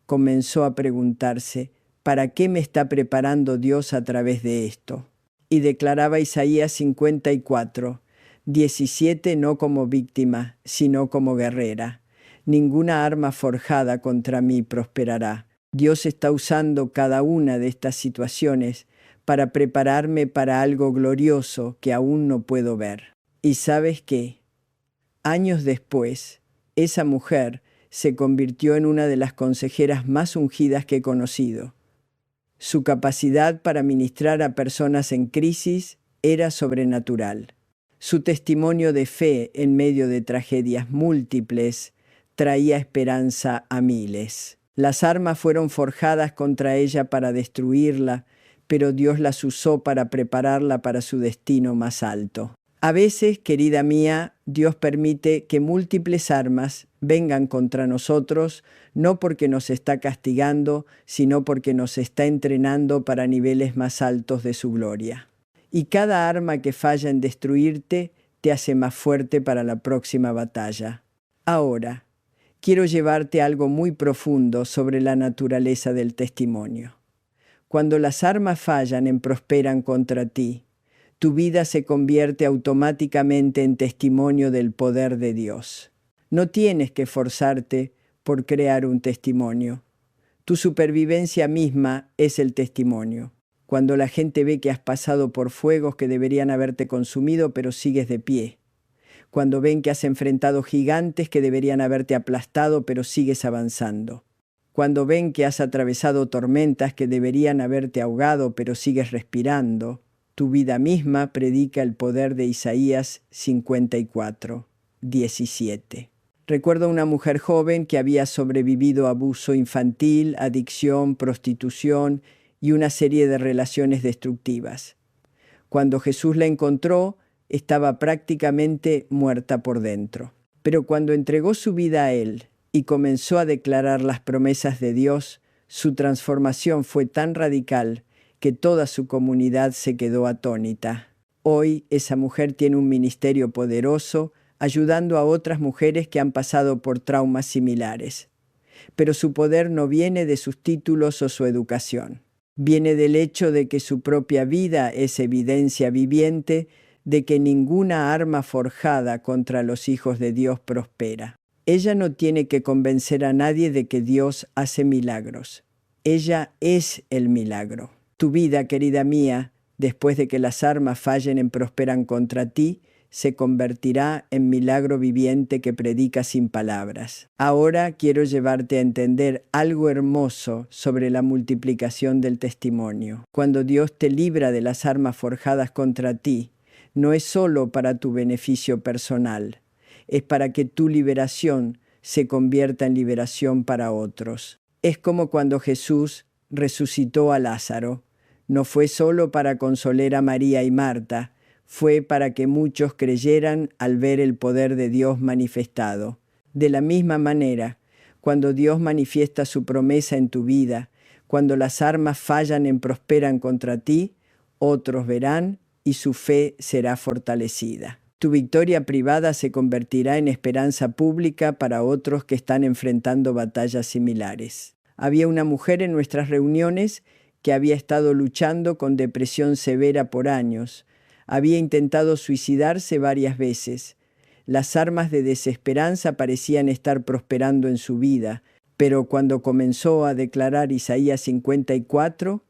comenzó a preguntarse, ¿para qué me está preparando Dios a través de esto? Y declaraba Isaías 54, 17, no como víctima, sino como guerrera. Ninguna arma forjada contra mí prosperará. Dios está usando cada una de estas situaciones para prepararme para algo glorioso que aún no puedo ver. ¿Y sabes qué? Años después, esa mujer se convirtió en una de las consejeras más ungidas que he conocido. Su capacidad para ministrar a personas en crisis era sobrenatural. Su testimonio de fe en medio de tragedias múltiples traía esperanza a miles. Las armas fueron forjadas contra ella para destruirla, pero Dios las usó para prepararla para su destino más alto. A veces, querida mía, Dios permite que múltiples armas vengan contra nosotros, no porque nos está castigando, sino porque nos está entrenando para niveles más altos de su gloria. Y cada arma que falla en destruirte te hace más fuerte para la próxima batalla. Ahora, quiero llevarte a algo muy profundo sobre la naturaleza del testimonio. Cuando las armas fallan en prosperan contra ti, tu vida se convierte automáticamente en testimonio del poder de Dios. No tienes que forzarte por crear un testimonio. Tu supervivencia misma es el testimonio. Cuando la gente ve que has pasado por fuegos que deberían haberte consumido, pero sigues de pie. Cuando ven que has enfrentado gigantes que deberían haberte aplastado, pero sigues avanzando. Cuando ven que has atravesado tormentas que deberían haberte ahogado, pero sigues respirando. Tu vida misma predica el poder de Isaías 54, 17. Recuerdo a una mujer joven que había sobrevivido a abuso infantil, adicción, prostitución y una serie de relaciones destructivas. Cuando Jesús la encontró, estaba prácticamente muerta por dentro. Pero cuando entregó su vida a Él y comenzó a declarar las promesas de Dios, su transformación fue tan radical que toda su comunidad se quedó atónita. Hoy esa mujer tiene un ministerio poderoso, ayudando a otras mujeres que han pasado por traumas similares. Pero su poder no viene de sus títulos o su educación. Viene del hecho de que su propia vida es evidencia viviente de que ninguna arma forjada contra los hijos de Dios prospera. Ella no tiene que convencer a nadie de que Dios hace milagros. Ella es el milagro. Tu vida, querida mía, después de que las armas fallen en prosperan contra ti, se convertirá en milagro viviente que predica sin palabras. Ahora quiero llevarte a entender algo hermoso sobre la multiplicación del testimonio. Cuando Dios te libra de las armas forjadas contra ti, no es solo para tu beneficio personal, es para que tu liberación se convierta en liberación para otros. Es como cuando Jesús resucitó a Lázaro. No fue solo para consolar a María y Marta, fue para que muchos creyeran al ver el poder de Dios manifestado. De la misma manera, cuando Dios manifiesta su promesa en tu vida, cuando las armas fallan en prosperan contra ti, otros verán y su fe será fortalecida. Tu victoria privada se convertirá en esperanza pública para otros que están enfrentando batallas similares. Había una mujer en nuestras reuniones que había estado luchando con depresión severa por años. Había intentado suicidarse varias veces. Las armas de desesperanza parecían estar prosperando en su vida, pero cuando comenzó a declarar Isaías 54,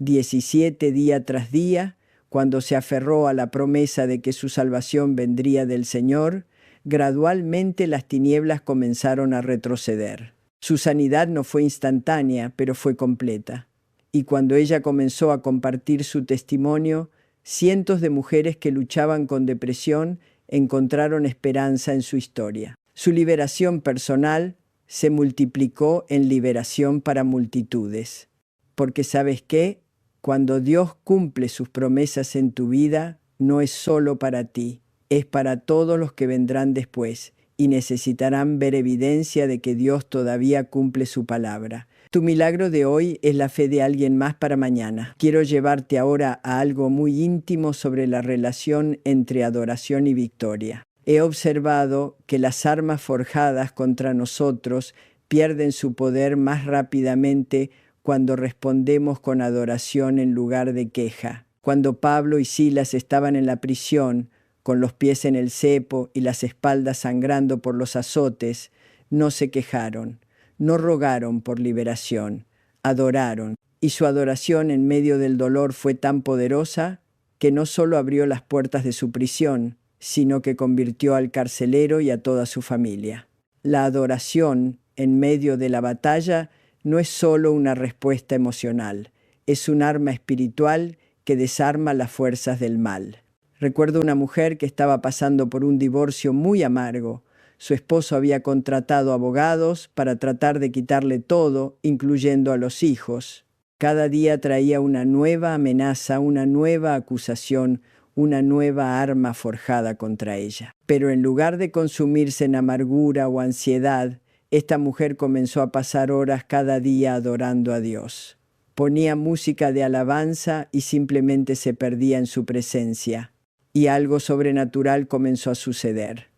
17 día tras día, cuando se aferró a la promesa de que su salvación vendría del Señor, gradualmente las tinieblas comenzaron a retroceder. Su sanidad no fue instantánea, pero fue completa. Y cuando ella comenzó a compartir su testimonio, cientos de mujeres que luchaban con depresión encontraron esperanza en su historia. Su liberación personal se multiplicó en liberación para multitudes. Porque ¿sabes qué? Cuando Dios cumple sus promesas en tu vida, no es solo para ti, es para todos los que vendrán después y necesitarán ver evidencia de que Dios todavía cumple su palabra. Tu milagro de hoy es la fe de alguien más para mañana. Quiero llevarte ahora a algo muy íntimo sobre la relación entre adoración y victoria. He observado que las armas forjadas contra nosotros pierden su poder más rápidamente cuando respondemos con adoración en lugar de queja. Cuando Pablo y Silas estaban en la prisión, con los pies en el cepo y las espaldas sangrando por los azotes, no se quejaron, no rogaron por liberación, adoraron. Y su adoración en medio del dolor fue tan poderosa que no solo abrió las puertas de su prisión, sino que convirtió al carcelero y a toda su familia. La adoración en medio de la batalla no es solo una respuesta emocional, es un arma espiritual que desarma las fuerzas del mal. Recuerdo una mujer que estaba pasando por un divorcio muy amargo. Su esposo había contratado abogados para tratar de quitarle todo, incluyendo a los hijos. Cada día traía una nueva amenaza, una nueva acusación, una nueva arma forjada contra ella. Pero en lugar de consumirse en amargura o ansiedad, esta mujer comenzó a pasar horas cada día adorando a Dios. Ponía música de alabanza y simplemente se perdía en su presencia. Y algo sobrenatural comenzó a suceder.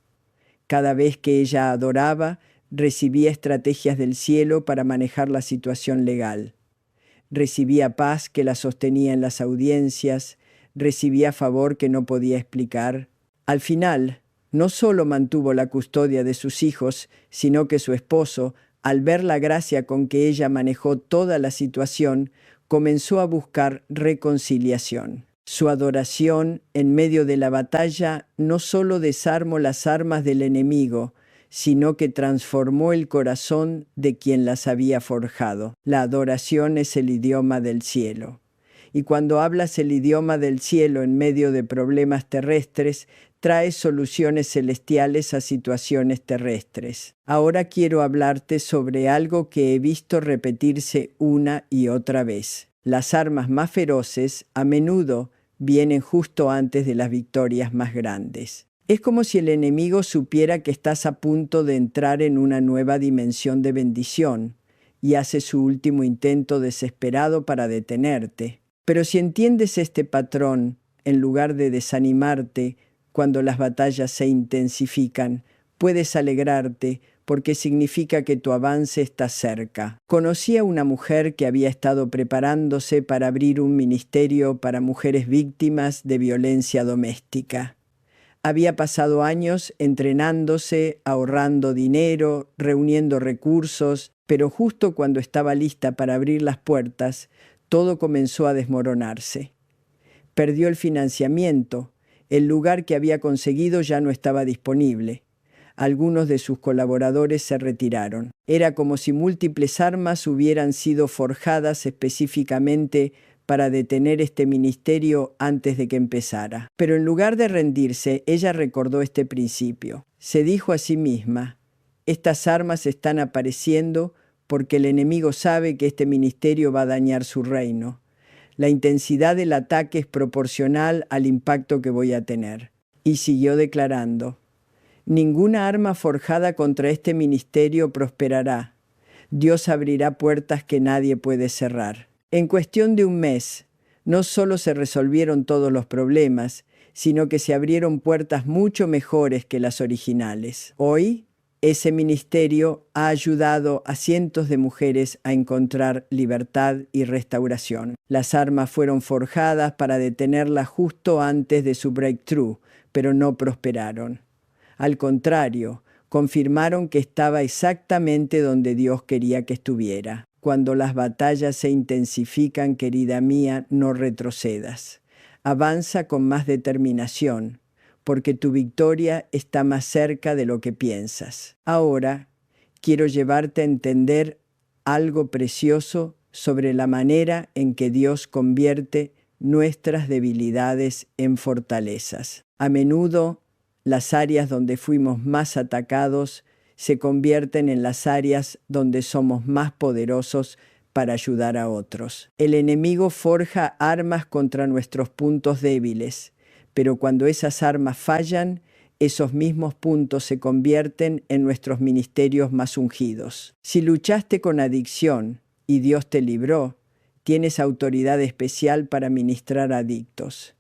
Cada vez que ella adoraba, recibía estrategias del cielo para manejar la situación legal. Recibía paz que la sostenía en las audiencias, recibía favor que no podía explicar. Al final, no solo mantuvo la custodia de sus hijos, sino que su esposo, al ver la gracia con que ella manejó toda la situación, comenzó a buscar reconciliación. Su adoración en medio de la batalla no solo desarmó las armas del enemigo, sino que transformó el corazón de quien las había forjado. La adoración es el idioma del cielo. Y cuando hablas el idioma del cielo en medio de problemas terrestres, traes soluciones celestiales a situaciones terrestres. Ahora quiero hablarte sobre algo que he visto repetirse una y otra vez. Las armas más feroces a menudo vienen justo antes de las victorias más grandes. Es como si el enemigo supiera que estás a punto de entrar en una nueva dimensión de bendición y hace su último intento desesperado para detenerte. Pero si entiendes este patrón, en lugar de desanimarte cuando las batallas se intensifican, puedes alegrarte porque significa que tu avance está cerca. Conocí a una mujer que había estado preparándose para abrir un ministerio para mujeres víctimas de violencia doméstica. Había pasado años entrenándose, ahorrando dinero, reuniendo recursos, pero justo cuando estaba lista para abrir las puertas, todo comenzó a desmoronarse. Perdió el financiamiento, el lugar que había conseguido ya no estaba disponible. Algunos de sus colaboradores se retiraron. Era como si múltiples armas hubieran sido forjadas específicamente para detener este ministerio antes de que empezara. Pero en lugar de rendirse, ella recordó este principio. Se dijo a sí misma, estas armas están apareciendo porque el enemigo sabe que este ministerio va a dañar su reino. La intensidad del ataque es proporcional al impacto que voy a tener. Y siguió declarando, ninguna arma forjada contra este ministerio prosperará. Dios abrirá puertas que nadie puede cerrar. En cuestión de un mes, no solo se resolvieron todos los problemas, sino que se abrieron puertas mucho mejores que las originales. Hoy, Ese ministerio ha ayudado a cientos de mujeres a encontrar libertad y restauración. Las armas fueron forjadas para detenerla justo antes de su breakthrough, pero no prosperaron. Al contrario, confirmaron que estaba exactamente donde Dios quería que estuviera. Cuando las batallas se intensifican, querida mía, no retrocedas. Avanza con más determinación, porque tu victoria está más cerca de lo que piensas. Ahora, quiero llevarte a entender algo precioso sobre la manera en que Dios convierte nuestras debilidades en fortalezas. A menudo, las áreas donde fuimos más atacados se convierten en las áreas donde somos más poderosos para ayudar a otros. El enemigo forja armas contra nuestros puntos débiles, pero cuando esas armas fallan, esos mismos puntos se convierten en nuestros ministerios más ungidos. Si luchaste con adicción y Dios te libró, tienes autoridad especial para ministrar a adictos.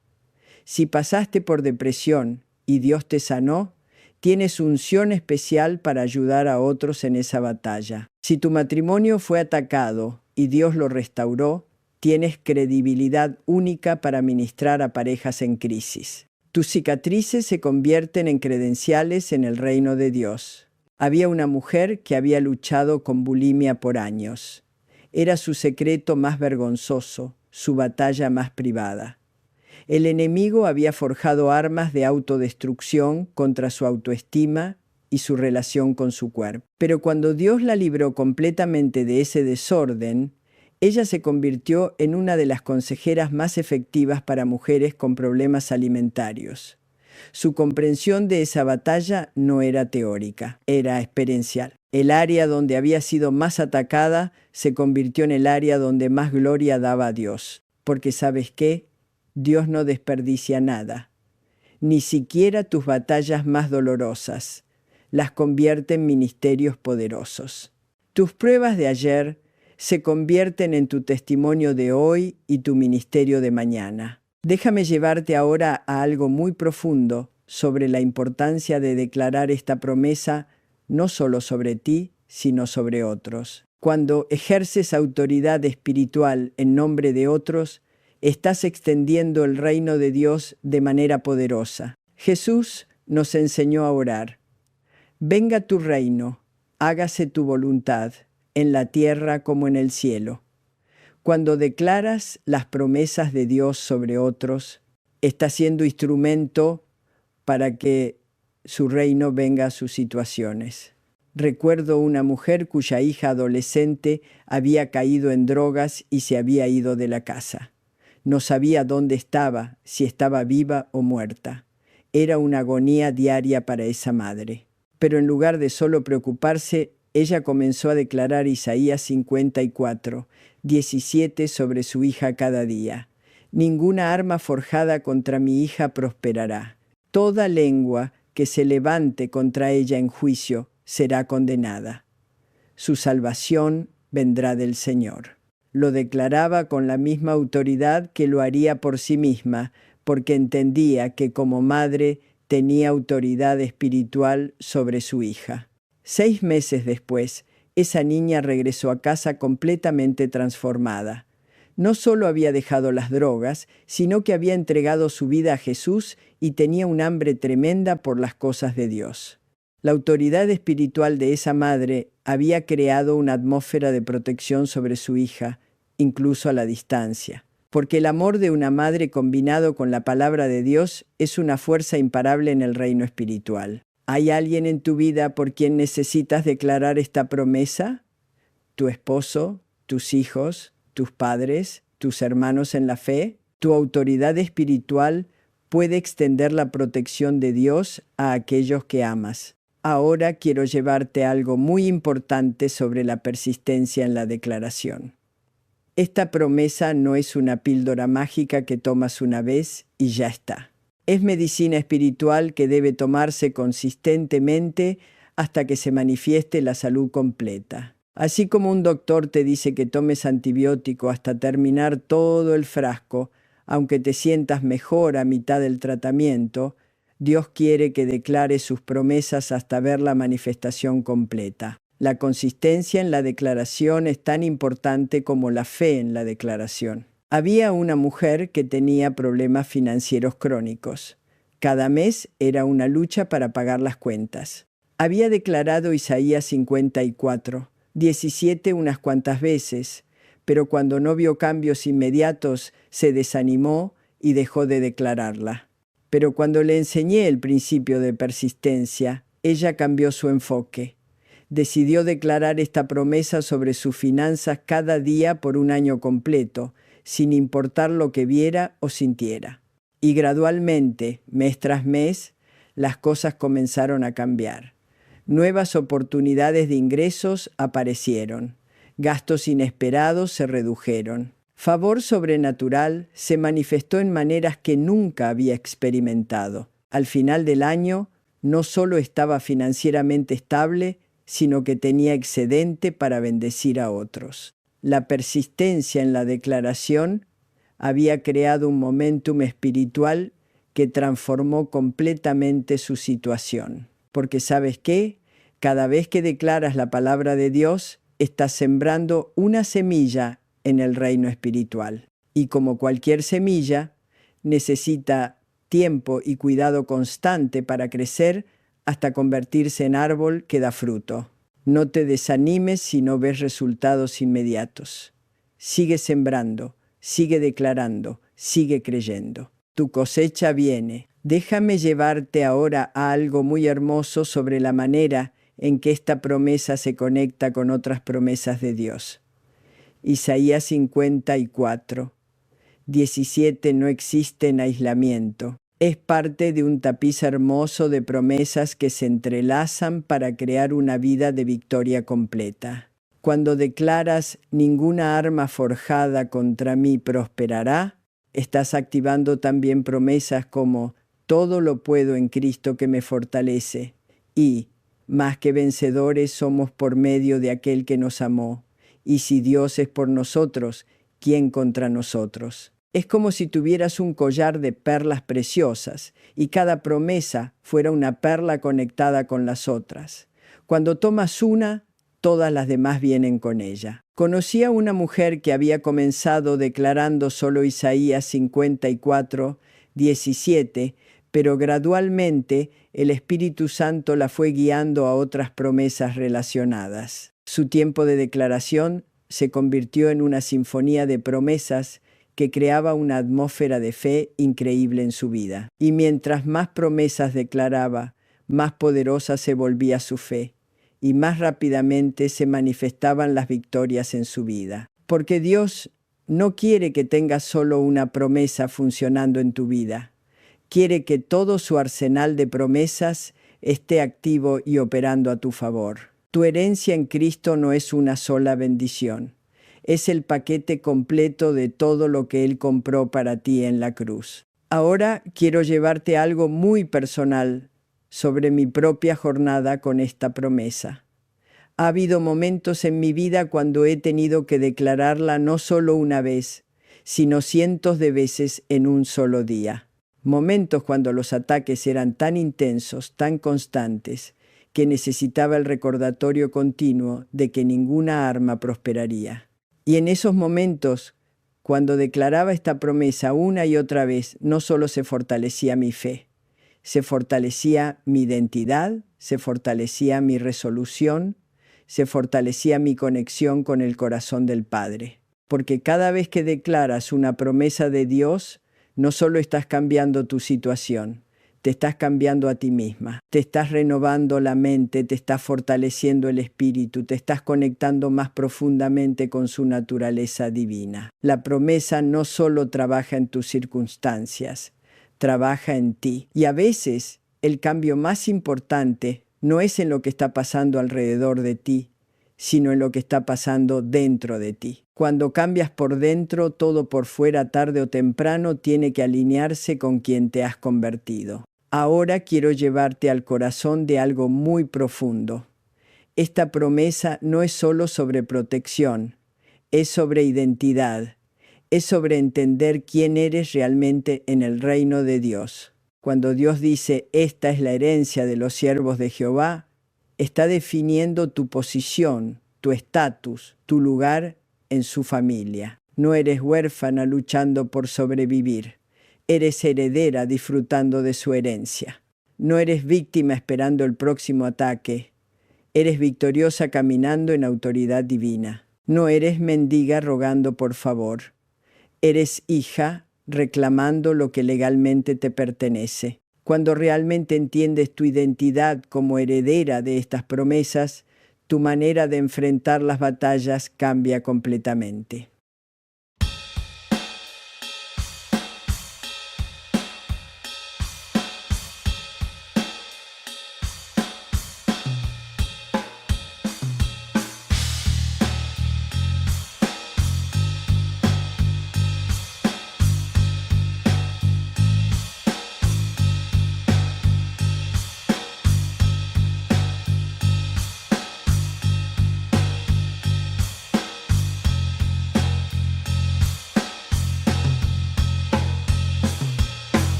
Si pasaste por depresión y Dios te sanó, tienes unción especial para ayudar a otros en esa batalla. Si tu matrimonio fue atacado y Dios lo restauró, tienes credibilidad única para ministrar a parejas en crisis. Tus cicatrices se convierten en credenciales en el reino de Dios. Había una mujer que había luchado con bulimia por años. Era su secreto más vergonzoso, su batalla más privada. El enemigo había forjado armas de autodestrucción contra su autoestima y su relación con su cuerpo. Pero cuando Dios la libró completamente de ese desorden, ella se convirtió en una de las consejeras más efectivas para mujeres con problemas alimentarios. Su comprensión de esa batalla no era teórica, era experiencial. El área donde había sido más atacada se convirtió en el área donde más gloria daba a Dios. Porque ¿sabes qué? Dios no desperdicia nada, ni siquiera tus batallas más dolorosas. Las convierte en ministerios poderosos. Tus pruebas de ayer se convierten en tu testimonio de hoy y tu ministerio de mañana. Déjame llevarte ahora a algo muy profundo sobre la importancia de declarar esta promesa no solo sobre ti, sino sobre otros. Cuando ejerces autoridad espiritual en nombre de otros, estás extendiendo el reino de Dios de manera poderosa. Jesús nos enseñó a orar. Venga tu reino, hágase tu voluntad, en la tierra como en el cielo. Cuando declaras las promesas de Dios sobre otros, estás siendo instrumento para que su reino venga a sus situaciones. Recuerdo una mujer cuya hija adolescente había caído en drogas y se había ido de la casa. No sabía dónde estaba, si estaba viva o muerta. Era una agonía diaria para esa madre. Pero en lugar de solo preocuparse, ella comenzó a declarar Isaías 54, 17 sobre su hija cada día. Ninguna arma forjada contra mi hija prosperará. Toda lengua que se levante contra ella en juicio será condenada. Su salvación vendrá del Señor. Lo declaraba con la misma autoridad que lo haría por sí misma, porque entendía que como madre tenía autoridad espiritual sobre su hija. 6 meses después, esa niña regresó a casa completamente transformada. No solo había dejado las drogas, sino que había entregado su vida a Jesús y tenía un hambre tremenda por las cosas de Dios. La autoridad espiritual de esa madre había creado una atmósfera de protección sobre su hija, incluso a la distancia. Porque el amor de una madre combinado con la palabra de Dios es una fuerza imparable en el reino espiritual. ¿Hay alguien en tu vida por quien necesitas declarar esta promesa? ¿Tu esposo, tus hijos, tus padres, tus hermanos en la fe? Tu autoridad espiritual puede extender la protección de Dios a aquellos que amas. Ahora quiero llevarte a algo muy importante sobre la persistencia en la declaración. Esta promesa no es una píldora mágica que tomas una vez y ya está. Es medicina espiritual que debe tomarse consistentemente hasta que se manifieste la salud completa. Así como un doctor te dice que tomes antibiótico hasta terminar todo el frasco, aunque te sientas mejor a mitad del tratamiento, Dios quiere que declares sus promesas hasta ver la manifestación completa. La consistencia en la declaración es tan importante como la fe en la declaración. Había una mujer que tenía problemas financieros crónicos. Cada mes era una lucha para pagar las cuentas. Había declarado Isaías 54, 17 unas cuantas veces, pero cuando no vio cambios inmediatos, se desanimó y dejó de declararla. Pero cuando le enseñé el principio de persistencia, ella cambió su enfoque. Decidió declarar esta promesa sobre sus finanzas cada día por un año completo, sin importar lo que viera o sintiera. Y gradualmente, mes tras mes, las cosas comenzaron a cambiar. Nuevas oportunidades de ingresos aparecieron. Gastos inesperados se redujeron. Favor sobrenatural se manifestó en maneras que nunca había experimentado. Al final del año, no solo estaba financieramente estable, sino que tenía excedente para bendecir a otros. La persistencia en la declaración había creado un momentum espiritual que transformó completamente su situación. Porque ¿sabes qué? Cada vez que declaras la palabra de Dios, estás sembrando una semilla en el reino espiritual. Y como cualquier semilla, necesita tiempo y cuidado constante para crecer hasta convertirse en árbol que da fruto. No te desanimes si no ves resultados inmediatos. Sigue sembrando, sigue declarando, sigue creyendo. Tu cosecha viene. Déjame llevarte ahora a algo muy hermoso sobre la manera en que esta promesa se conecta con otras promesas de Dios. Isaías 54, 17 no existe en aislamiento. Es parte de un tapiz hermoso de promesas que se entrelazan para crear una vida de victoria completa. Cuando declaras ninguna arma forjada contra mí prosperará, estás activando también promesas como todo lo puedo en Cristo que me fortalece y más que vencedores somos por medio de aquel que nos amó. Y si Dios es por nosotros, ¿quién contra nosotros? Es como si tuvieras un collar de perlas preciosas y cada promesa fuera una perla conectada con las otras. Cuando tomas una, todas las demás vienen con ella. Conocí a una mujer que había comenzado declarando solo Isaías 54, 17, pero gradualmente el Espíritu Santo la fue guiando a otras promesas relacionadas. Su tiempo de declaración se convirtió en una sinfonía de promesas que creaba una atmósfera de fe increíble en su vida. Y mientras más promesas declaraba, más poderosa se volvía su fe, y más rápidamente se manifestaban las victorias en su vida. Porque Dios no quiere que tengas solo una promesa funcionando en tu vida. Quiere que todo su arsenal de promesas esté activo y operando a tu favor. Tu herencia en Cristo no es una sola bendición. Es el paquete completo de todo lo que Él compró para ti en la cruz. Ahora quiero llevarte a algo muy personal sobre mi propia jornada con esta promesa. Ha habido momentos en mi vida cuando he tenido que declararla no solo una vez, sino cientos de veces en un solo día. Momentos cuando los ataques eran tan intensos, tan constantes, que necesitaba el recordatorio continuo de que ninguna arma prosperaría. Y en esos momentos, cuando declaraba esta promesa una y otra vez, no solo se fortalecía mi fe, se fortalecía mi identidad, se fortalecía mi resolución, se fortalecía mi conexión con el corazón del Padre. Porque cada vez que declaras una promesa de Dios, no solo estás cambiando tu situación, te estás cambiando a ti misma, te estás renovando la mente, te estás fortaleciendo el espíritu, te estás conectando más profundamente con su naturaleza divina. La promesa no solo trabaja en tus circunstancias, trabaja en ti. Y a veces el cambio más importante no es en lo que está pasando alrededor de ti, sino en lo que está pasando dentro de ti. Cuando cambias por dentro, todo por fuera, tarde o temprano, tiene que alinearse con quien te has convertido. Ahora quiero llevarte al corazón de algo muy profundo. Esta promesa no es solo sobre protección, es sobre identidad, es sobre entender quién eres realmente en el reino de Dios. Cuando Dios dice, esta es la herencia de los siervos de Jehová, está definiendo tu posición, tu estatus, tu lugar en su familia. No eres huérfana luchando por sobrevivir. Eres heredera disfrutando de su herencia. No eres víctima esperando el próximo ataque. Eres victoriosa caminando en autoridad divina. No eres mendiga rogando por favor. Eres hija reclamando lo que legalmente te pertenece. Cuando realmente entiendes tu identidad como heredera de estas promesas, tu manera de enfrentar las batallas cambia completamente.